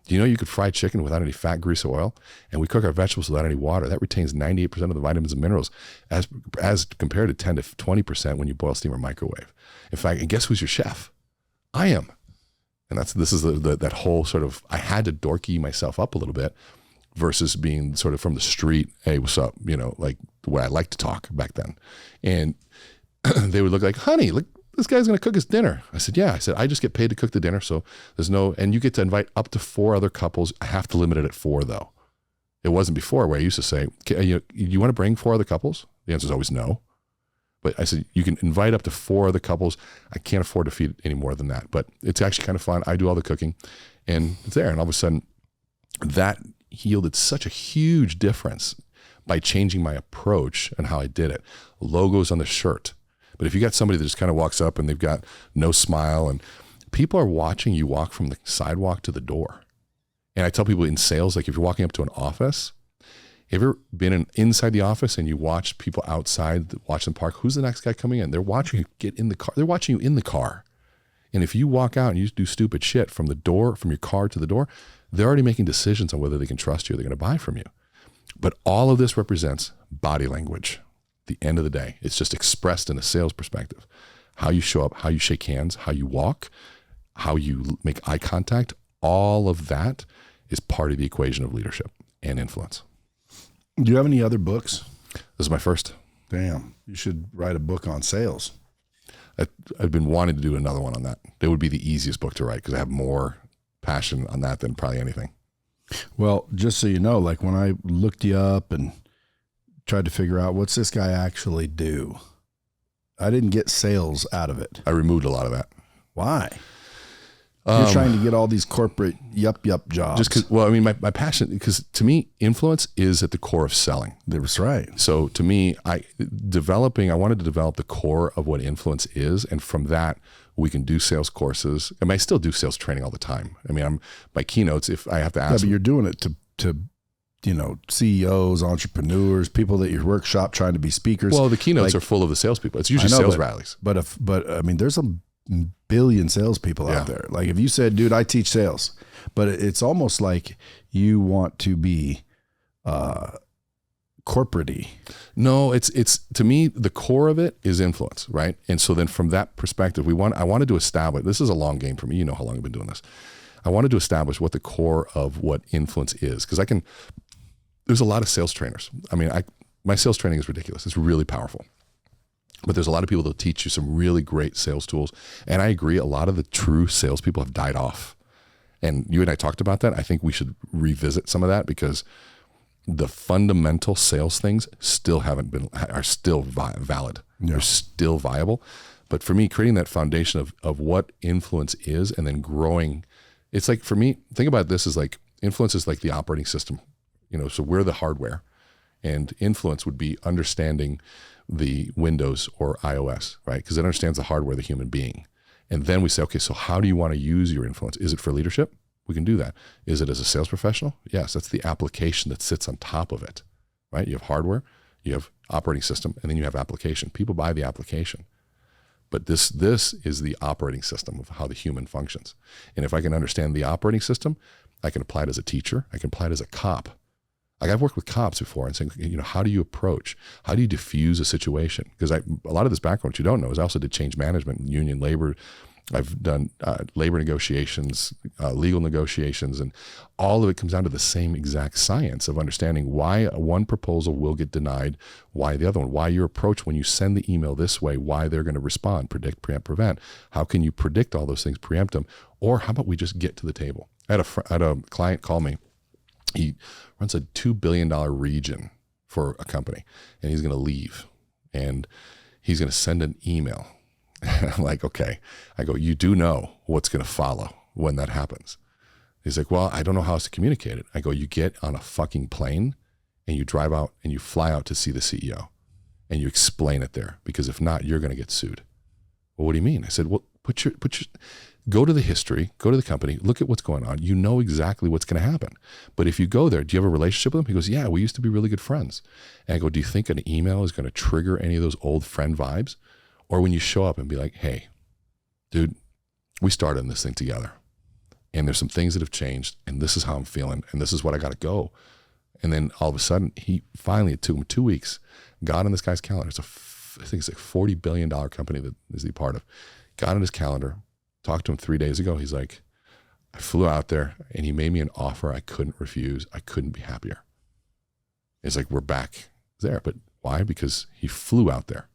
Do you know you could fry chicken without any fat, grease, or oil? And we cook our vegetables without any water. That retains 98% of the vitamins and minerals as compared to 10 to 20% when you boil, steam, or microwave. In fact, and guess who's your chef? I am. And this is that whole sort of, I had to dorky myself up a little bit versus being sort of from the street, hey, what's up? Like the way I like to talk back then. And they would look like, honey, look, this guy's going to cook us dinner. I said, yeah. I said, I just get paid to cook the dinner. So there's and you get to invite up to 4 other couples. I have to limit it at 4 though. It wasn't before where I used to say, you want to bring 4 other couples? The answer is always no. But I said, you can invite up to 4 other couples. I can't afford to feed any more than that, but it's actually kind of fun. I do all the cooking and it's there. And all of a sudden that yielded such a huge difference by changing my approach and how I did it. Logos on the shirt. But if you got somebody that just kind of walks up and they've got no smile and people are watching you walk from the sidewalk to the door. And I tell people in sales, like if you're walking up to an office, have you ever been inside the office and you watch people outside, watch them park? Who's the next guy coming in? They're watching you get in the car. They're watching you in the car. And if you walk out and you do stupid shit from your car to the door, they're already making decisions on whether they can trust you or they're going to buy from you. But all of this represents body language. The end of the day, it's just expressed in a sales perspective. How you show up, how you shake hands, how you walk, how you make eye contact, all of that is part of the equation of leadership and influence. Do you have any other books? This is my first. Damn, you should write a book on sales. I've been wanting to do another one on that. It would be the easiest book to write because I have more passion on that than probably anything. Well, just so you know, like when I looked you up and tried to figure out what's this guy actually do, I didn't get sales out of it. I removed a lot of that. Why? You're trying to get all these corporate yup jobs. Just because, well, I mean, my passion, because to me, influence is at the core of selling. That's right. So to me, I wanted to develop the core of what influence is. And from that, we can do sales courses. I mean, I still do sales training all the time. I mean, my keynotes, if I have to ask. Yeah, but you're doing it to CEOs, entrepreneurs, people that you workshop trying to be speakers. Well, the keynotes are full of the salespeople. It's usually sales rallies. But I mean, there's a billion salespeople out there. Like if you said, dude, I teach sales, but it's almost like you want to be corporate-y. No, it's to me, the core of it is influence, right? And so then from that perspective, I wanted to establish, this is a long game for me. You know how long I've been doing this. I wanted to establish what the core of what influence is. Because there's a lot of sales trainers. I mean, my sales training is ridiculous. It's really powerful. But there's a lot of people that teach you some really great sales tools. And I agree, a lot of the true salespeople have died off. And you and I talked about that. I think we should revisit some of that because the fundamental sales things are still valid. Yeah. They're still viable. But for me, creating that foundation of what influence is and then growing, it's like, for me, think about this as like, influence is like the operating system, so we're the hardware, and influence would be understanding the Windows or iOS, right? Because it understands the hardware, the human being. And then we say, okay, so how do you want to use your influence? Is it for leadership? We can do that. Is it as a sales professional? Yes, that's the application that sits on top of it, right? You have hardware, you have operating system, and then you have application. People buy the application. But this is the operating system of how the human functions. And if I can understand the operating system, I can apply it as a teacher. I can apply it as a cop. Like I've worked with cops before and saying, how do you approach? How do you diffuse a situation? Because a lot of this background, what you don't know, is I also did change management and union labor I've done labor negotiations, legal negotiations, and all of it comes down to the same exact science of understanding why one proposal will get denied, why the other one, why your approach when you send the email this way, why they're going to respond, predict, preempt, prevent. How can you predict all those things, preempt them? Or how about we just get to the table? I had a client call me. He runs a $2 billion region for a company, and he's going to leave, and he's going to send an email. I'm like, okay. I go, you do know what's going to follow when that happens. He's like, well, I don't know how else to communicate it. I go, you get on a fucking plane and you drive out and you fly out to see the CEO and you explain it there, because if not, you're going to get sued. Well, what do you mean? I said, well, go to the history, go to the company, look at what's going on. You know exactly what's going to happen. But if you go there, do you have a relationship with them? He goes, yeah, we used to be really good friends. And I go, do you think an email is going to trigger any of those old friend vibes? Or when you show up and be like, hey, dude, we started on this thing together, and there's some things that have changed, and this is how I'm feeling, and this is what I got to go. And then all of a sudden, he finally, it took him 2 weeks, got on this guy's calendar. I think it's a $40 billion company that is he part of. Got on his calendar, talked to him 3 days ago. He's like, I flew out there, and he made me an offer I couldn't refuse. I couldn't be happier. It's like, we're back there. But why? Because he flew out there.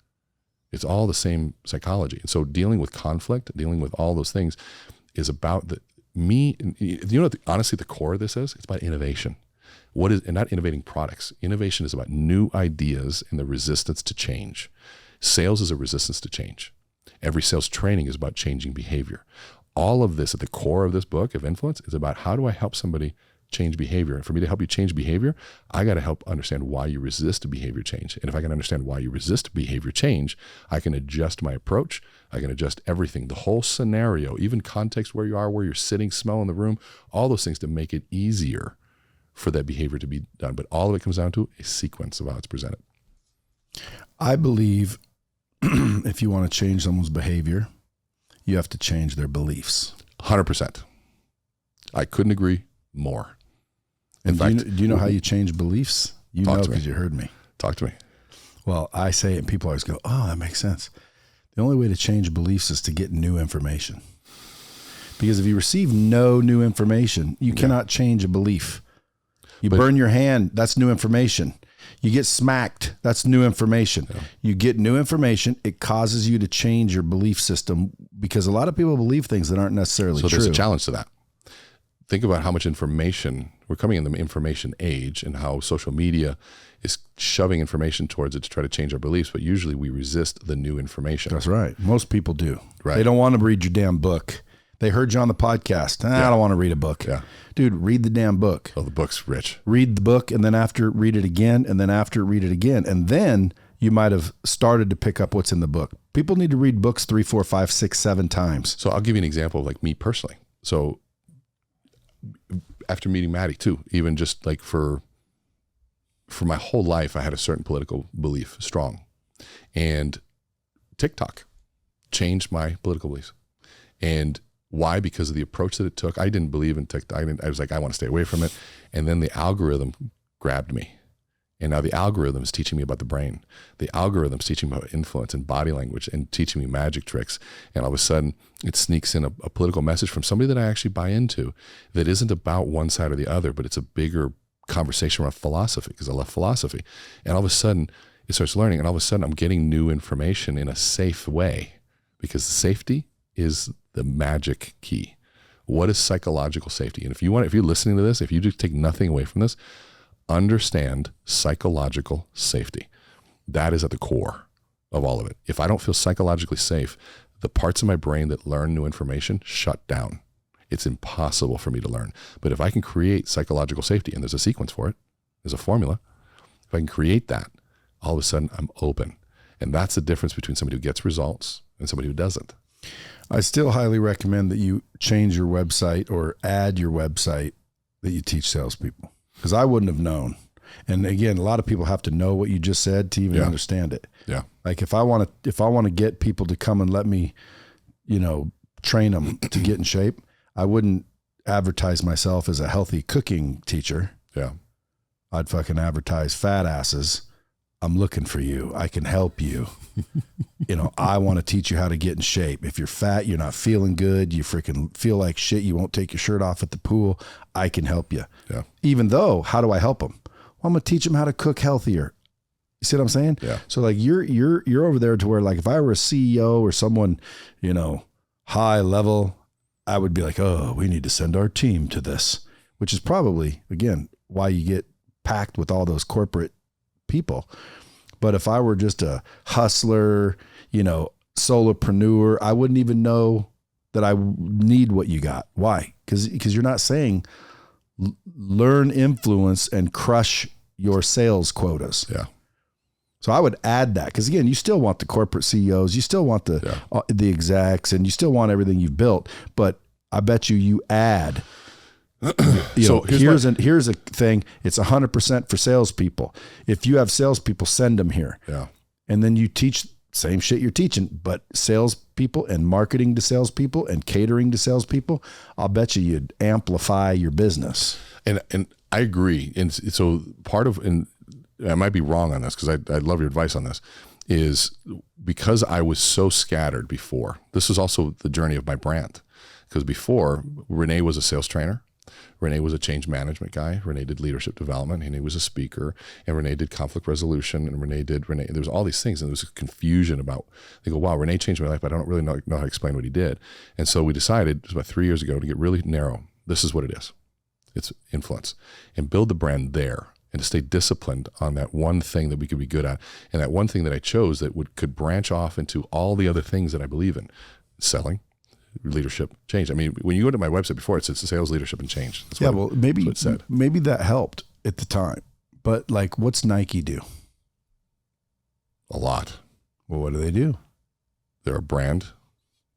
It's all the same psychology. And so dealing with conflict, dealing with all those things is about honestly, the core of this is, it's about innovation. And not innovating products. Innovation is about new ideas and the resistance to change. Sales is a resistance to change. Every sales training is about changing behavior. All of this at the core of this book of influence is about, how do I help somebody change behavior? And for me to help you change behavior, I got to help understand why you resist behavior change. And if I can understand why you resist behavior change, I can adjust my approach. I can adjust everything, the whole scenario, even context, where you are, where you're sitting, smell in the room, all those things to make it easier for that behavior to be done. But all of it comes down to a sequence of how it's presented. I believe if you want to change someone's behavior, you have to change their beliefs. 100%. I couldn't agree more. In fact, do you know how you change beliefs? You know, because you heard me. Talk to me. Well, I say it and people always go, oh, that makes sense. The only way to change beliefs is to get new information. Because if you receive no new information, you cannot change a belief. You burn your hand, that's new information. You get smacked, that's new information. Yeah. You get new information, it causes you to change your belief system, because a lot of people believe things that aren't necessarily true. So there's a challenge to that. Think about how much information, we're coming in the information age, and how social media is shoving information towards it to try to change our beliefs, but usually we resist the new information. That's right. Most people do. Right. They don't want to read your damn book. They heard you on the podcast. I don't want to read a book. Yeah. Dude, read the damn book. Oh, the book's rich. Read the book, and then after, read it again, and then after, read it again. And then you might have started to pick up what's in the book. People need to read books 3, 4, 5, 6, 7 times. So I'll give you an example of like me personally. So after meeting Maddie too, even just like for my whole life, I had a certain political belief, strong. And TikTok changed my political beliefs. And why? Because of the approach that it took. I didn't believe in TikTok. I was like, I want to stay away from it. And then the algorithm grabbed me. And now the algorithm is teaching me about the brain. The algorithm is teaching me about influence and body language and teaching me magic tricks. And all of a sudden, it sneaks in a political message from somebody that I actually buy into, that isn't about one side or the other, but it's a bigger conversation around philosophy, because I love philosophy. And all of a sudden, it starts learning. And all of a sudden, I'm getting new information in a safe way, because the safety is the magic key. What is psychological safety? And if you're listening to this, if you just take nothing away from this, understand psychological safety. That is at the core of all of it. If I don't feel psychologically safe, the parts of my brain that learn new information shut down. It's impossible for me to learn. But if I can create psychological safety, and there's a sequence for it, there's a formula, if I can create that, all of a sudden I'm open. And that's the difference between somebody who gets results and somebody who doesn't. I still highly recommend that you change your website or add your website that you teach salespeople, because I wouldn't have known. And again, a lot of people have to know what you just said to even understand it. Yeah. Like if I want to get people to come and let me, train them to get in shape, I wouldn't advertise myself as a healthy cooking teacher. Yeah. I'd fucking advertise fat asses I'm looking for you. I can help you. I want to teach you how to get in shape. If you're fat, you're not feeling good, you freaking feel like shit, you won't take your shirt off at the pool, I can help you. Yeah. Even though, how do I help them? Well, I'm going to teach them how to cook healthier. You see what I'm saying? Yeah. So like you're over there to where like if I were a CEO or someone, high level, I would be like, oh, we need to send our team to this, which is probably, again, why you get packed with all those corporate people. But if I were just a hustler, solopreneur, I wouldn't even know that I need what you got. Why? Because you're not saying learn influence and crush your sales quotas. Yeah. So I would add that because again, you still want the corporate CEOs, you still want the execs, and you still want everything you've built. But I bet you add. Here's a thing. It's 100% for salespeople. If you have salespeople, send them here. Yeah. And then you teach same shit you're teaching, but salespeople and marketing to salespeople and catering to salespeople. I'll bet you'd amplify your business. And I agree. And so I might be wrong on this because I'd love your advice on this, is because I was so scattered before. This was also the journey of my brand. Because before, René was a sales trainer. René was a change management guy. René did leadership development. René was a speaker. And René did conflict resolution. And there was all these things. And there was a confusion about, they go, wow, René changed my life, but I don't really know how to explain what he did. And so we decided, it was about 3 years ago, to get really narrow. This is what it is. It's influence. And build the brand there. And to stay disciplined on that one thing that we could be good at. And that one thing that I chose that could branch off into all the other things that I believe in. Selling, leadership, change. I mean, when you go to my website before, it says sales, leadership, and change. Maybe it said. Maybe that helped at the time. But like, what's Nike do? A lot. Well, what do they do? They're a brand.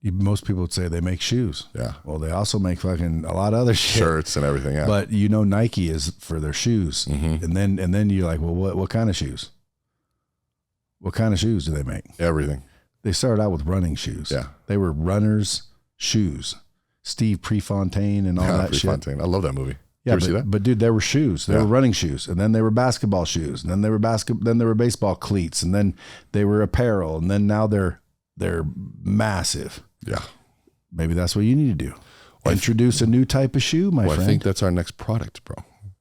Most people would say they make shoes. Yeah. Well, they also make fucking a lot of other shit. Shirts and everything. Yeah. But Nike is for their shoes. Mm-hmm. And then you're like, well, what kind of shoes? What kind of shoes do they make? Everything. They started out with running shoes. Yeah. They were runners' shoes. Steve Prefontaine and all that shit. I love that movie. Yeah, you ever see that? But dude, they were shoes. They were running shoes, and then they were basketball shoes, and then they were baseball cleats, and then they were apparel, and then now they're massive. Yeah. Maybe that's what you need to do. Introduce a new type of shoe, my friend. I think that's our next product, bro,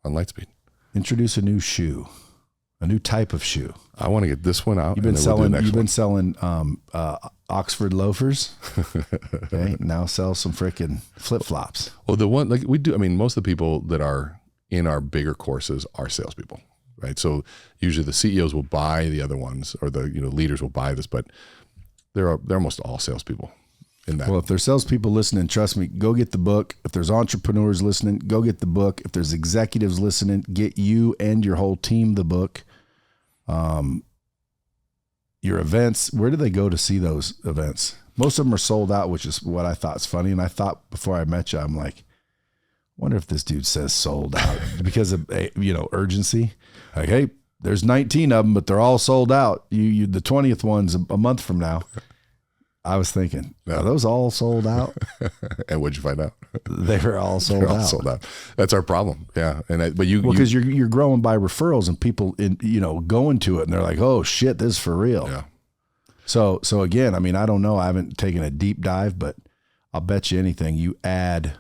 on Lightspeed. Introduce a new shoe, a new type of shoe. I want to get this one out. You've been selling Oxford loafers. Okay, now sell some freaking flip flops. Well, the one like we do. I mean, most of the people that are in our bigger courses are salespeople, right? So usually the CEOs will buy the other ones, or the leaders will buy this, but they're almost all salespeople. In that. Well, if there's salespeople listening, trust me, go get the book. If there's entrepreneurs listening, go get the book. If there's executives listening, get you and your whole team the book. Your events, where do they go to see those events? Most of them are sold out, which is what I thought is funny. And I thought before I met you, I'm like, wonder if this dude says sold out because of urgency. Like, hey, there's 19 of them, but they're all sold out. You the 20th one's a month from now. I was thinking, are those all sold out? And what'd you find out? They were all sold out. Sold out. That's our problem. Yeah. Because you're growing by referrals and people going to it and they're like, oh shit, this is for real. Yeah. So again, I mean, I don't know. I haven't taken a deep dive, but I'll bet you anything you add,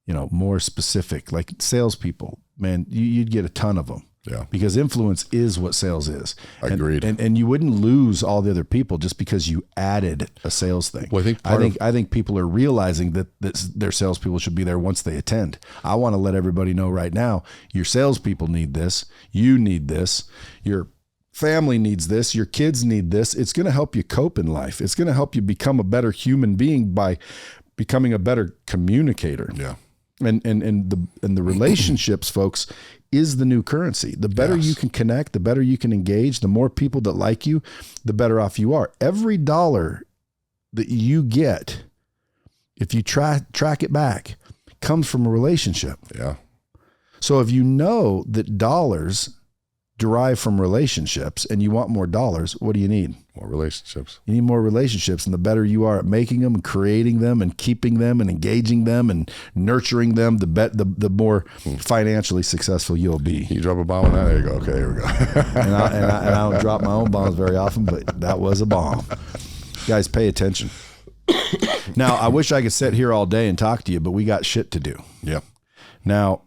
more specific, like salespeople, man, you'd get a ton of them. Yeah. Because influence is what sales is. Agreed. And you wouldn't lose all the other people just because you added a sales thing. Well, I think people are realizing that their salespeople should be there once they attend. I want to let everybody know right now, your salespeople need this. You need this. Your family needs this. Your kids need this. It's going to help you cope in life. It's going to help you become a better human being by becoming a better communicator. Yeah. And the relationships, folks, is the new currency. The better you can connect, the better you can engage, the more people that like you, the better off you are. Every dollar that you get, if you track it back, comes from a relationship. Yeah. So if you know that dollars derive from relationships and you want more dollars, what do you need? More relationships. You need more relationships, and the better you are at making them and creating them and keeping them and engaging them and nurturing them, the more financially successful you'll be. You drop a bomb on that, there you go. Okay, there we go. and I don't drop my own bombs very often, but that was a bomb. Guys, pay attention. Now, I wish I could sit here all day and talk to you, but we got shit to do. Yeah. Now,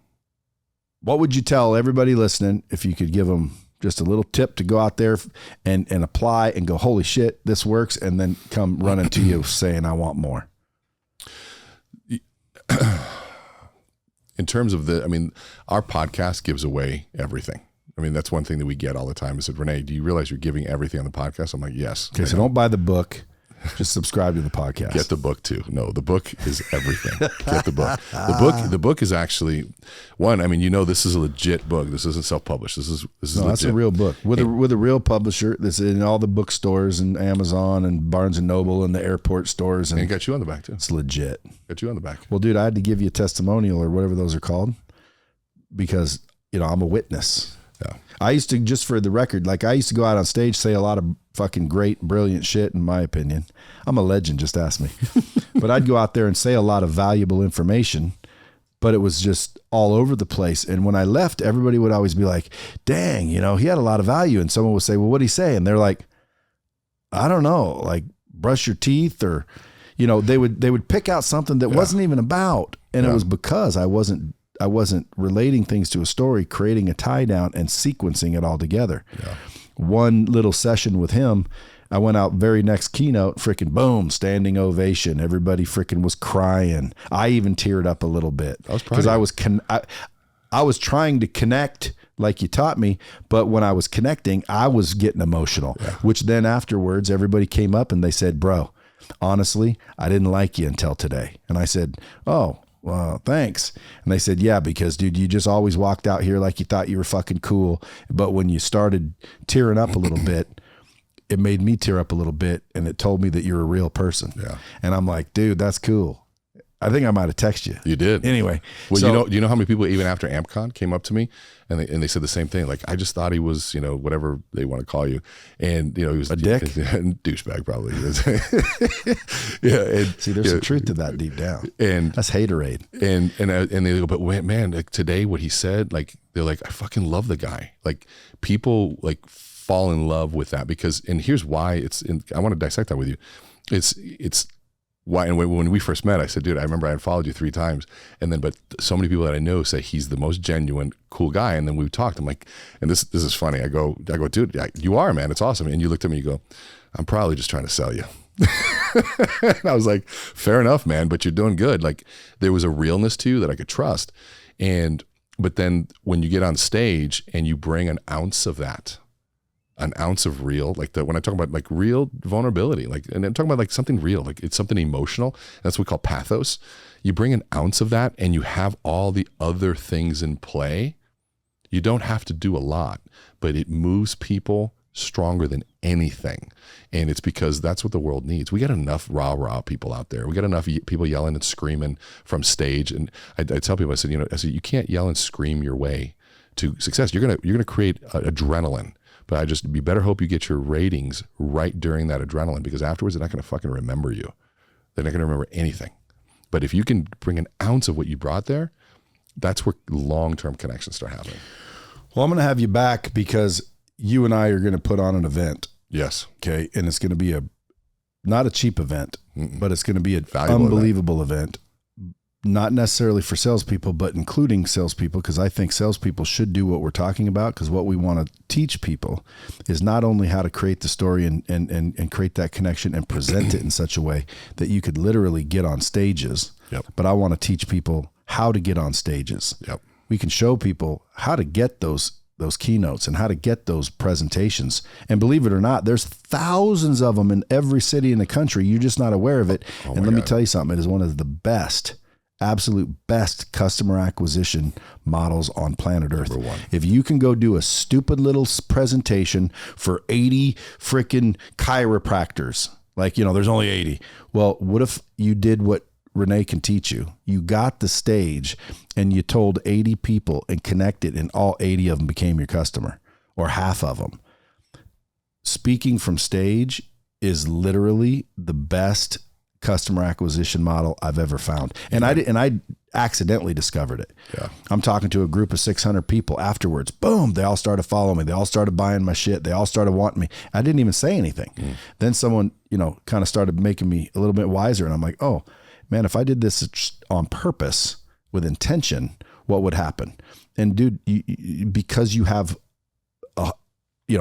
what would you tell everybody listening if you could give them just a little tip to go out there and apply and go, holy shit, this works, and then come running to you saying, I want more? In terms of our podcast gives away everything. I mean, that's one thing that we get all the time. I said, Rene, do you realize you're giving everything on the podcast? I'm like, yes. Okay, so don't buy the book. Just subscribe to the podcast. Get the book too. No, the book is everything. Get the book. The book is actually one. I mean, this is a legit book. This isn't self-published. This is legit. That's a real book with a real publisher. That's in all the bookstores and Amazon and Barnes and Noble and the airport stores. And got you on the back too. It's legit. Got you on the back. Well, dude, I had to give you a testimonial or whatever those are called because I'm a witness. Yeah. I used to, just for the record, I used to go out on stage, say a lot of fucking great, brilliant shit, in my opinion. I'm a legend, just ask me. But I'd go out there and say a lot of valuable information, but it was just all over the place. And when I left, everybody would always be like, dang, he had a lot of value. And someone would say, well, what'd he say? And they're like, I don't know, like brush your teeth, or, they would pick out something that wasn't even about. And it was because I wasn't relating things to a story, creating a tie down and sequencing it all together. Yeah. One little session with him, I went out very next keynote, freaking boom, standing ovation. Everybody freaking was crying. I even teared up a little bit because I was trying to connect like you taught me, but when I was connecting, I was getting emotional, which then afterwards everybody came up and they said, bro, honestly, I didn't like you until today. And I said, oh, well, thanks. And they said, yeah, because dude, you just always walked out here like you thought you were fucking cool. But when you started tearing up a little bit, it made me tear up a little bit, and it told me that you're a real person. Yeah. And I'm like, dude, that's cool. I think I might've texted you. You did. Anyway. Well, so, you know how many people even after AmpCon came up to me and they said the same thing. Like, I just thought he was, whatever they want to call you. And, he was a dick, douchebag probably. Yeah. And, see, there's some truth to that deep down. And that's haterade. And they go, but man, like, today what he said, like, they're like, I fucking love the guy. Like, people like fall in love with that because, and here's why I want to dissect that with you. It's why, and when we first met, I said, dude, I remember I had followed you 3 times, but so many people that I know say he's the most genuine, cool guy. And then we talked. I'm like, and this is funny. I go, dude, you are, man. It's awesome. And you looked at me, you go, I'm probably just trying to sell you. And I was like, fair enough, man, but you're doing good. Like, there was a realness to you that I could trust. But then when you get on stage and you bring an ounce of that, an ounce of real, when I talk about like real vulnerability, and I'm talking about like something real, like it's something emotional. That's what we call pathos. You bring an ounce of that and you have all the other things in play. You don't have to do a lot, but it moves people stronger than anything. And it's because that's what the world needs. We got enough rah people out there. We got enough people yelling and screaming from stage. And I tell people, I said, you can't yell and scream your way to success. You're gonna create adrenaline. But you better hope you get your ratings right during that adrenaline, because afterwards they're not going to fucking remember you. They're not going to remember anything. But if you can bring an ounce of what you brought there, that's where long-term connections start happening. Well, I'm going to have you back because you and I are going to put on an event. Yes. Okay. And it's going to be not a cheap event, but it's going to be an valuable unbelievable event. Not necessarily for salespeople, but including salespeople, because I think salespeople should do what we're talking about, because what we want to teach people is not only how to create the story and create that connection and present it in such a way that you could literally get on stages, but I want to teach people how to get on stages. Yep. We can show people how to get those keynotes and how to get those presentations. And believe it or not, there's thousands of them in every city in the country. You're just not aware of it. And let me tell you something, it is one of the absolute best customer acquisition models on planet Earth. Number one. If you can go do a stupid little presentation for 80 freaking chiropractors, there's only 80. Well, what if you did what René can teach you? You got the stage and you told 80 people and connected, and all 80 of them became your customer. or half of them. Speaking from stage is literally the best customer acquisition model I've ever found. And I accidentally discovered it. Yeah. I'm talking to a group of 600 people afterwards. Boom. They all started following me. They all started buying my shit. They all started wanting me. I didn't even say anything. Then someone, kind of started making me a little bit wiser. And I'm like, oh man, if I did this on purpose with intention, what would happen? And dude, because you have a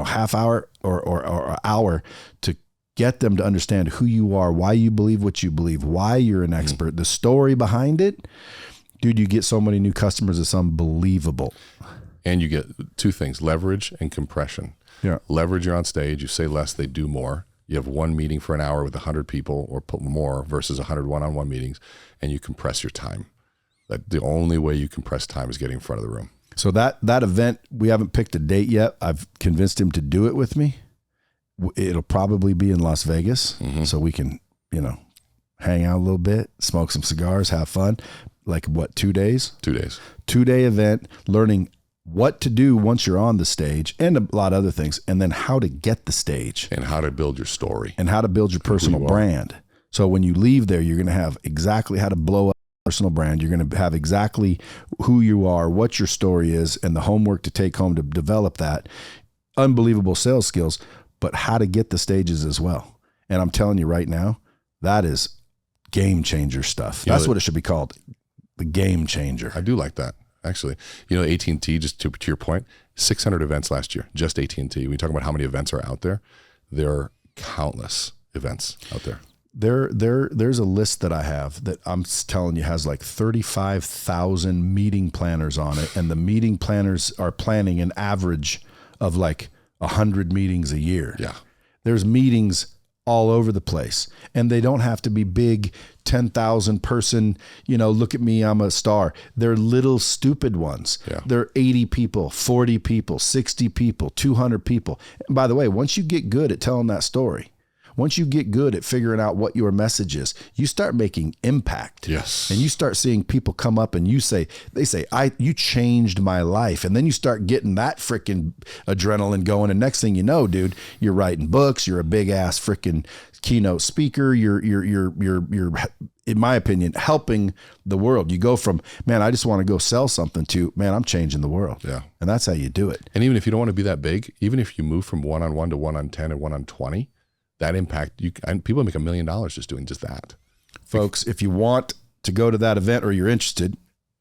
half hour or hour to get them to understand who you are, why you believe what you believe, why you're an expert, the story behind it, dude, you get so many new customers. It's unbelievable. And you get two things, leverage and compression. Yeah. Leverage, you're on stage, you say less, they do more. You have one meeting for an hour with 100 people or more versus 100 one-on-one meetings, and you compress your time. The only way you compress time is getting in front of the room. So that event, we haven't picked a date yet. I've convinced him to do it with me. It'll probably be in Las Vegas, so we can, hang out a little bit, smoke some cigars, have fun. Like what, 2 days? 2 days. 2-day event, learning what to do once you're on the stage and a lot of other things, and then how to get the stage. And how to build your story. And how to build your personal brand. So when you leave there, you're going to have exactly how to blow up your personal brand. You're going to have exactly who you are, what your story is, and the homework to take home to develop that. Unbelievable sales skills, but how to get the stages as well. And I'm telling you right now, that is game changer stuff. That's what it should be called. The game changer. I do like that, actually. AT&T, just to your point, 600 events last year, just AT&T. We talk about how many events are out there. There are countless events out there. There's a list that I have that I'm telling you has like 35,000 meeting planners on it. And the meeting planners are planning an average of like 100 meetings a year. Yeah. There's meetings all over the place, and they don't have to be big 10,000 person, look at me, I'm a star. They're little stupid ones. Yeah. They're 80 people, 40 people, 60 people, 200 people. And by the way, once you get good at telling that story, once you get good at figuring out what your message is, you start making impact. Yes. And you start seeing people come up and you say, you changed my life. And then you start getting that freaking adrenaline going. And next thing you know, dude, you're writing books. You're a big ass freaking keynote speaker. You're, in my opinion, helping the world. You go from, man, I just want to go sell something to, man, I'm changing the world. Yeah. And that's how you do it. And even if you don't want to be that big, even if you move from 1-on-1 to 1-on-10 and 1-on-20, that impact, people make $1 million just doing just that. Folks, if you want to go to that event or you're interested,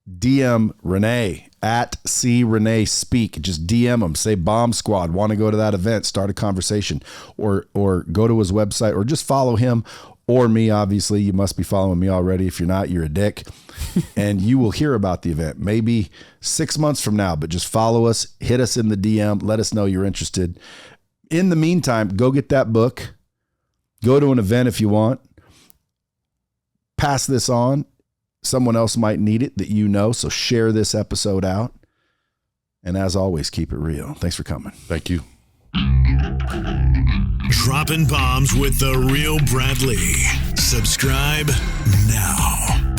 DM René at Rene Speak. Just DM him. Say Bomb Squad. Want to go to that event? Start a conversation, or go to his website, or just follow him or me. Obviously, you must be following me already. If you're not, you're a dick. And you will hear about the event maybe 6 months from now. But just follow us. Hit us in the DM. Let us know you're interested. In the meantime, go get that book. Go to an event if you want. Pass this on. Someone else might need it that so share this episode out. And as always, keep it real. Thanks for coming. Thank you. Dropping bombs with the real Bradley. Subscribe now.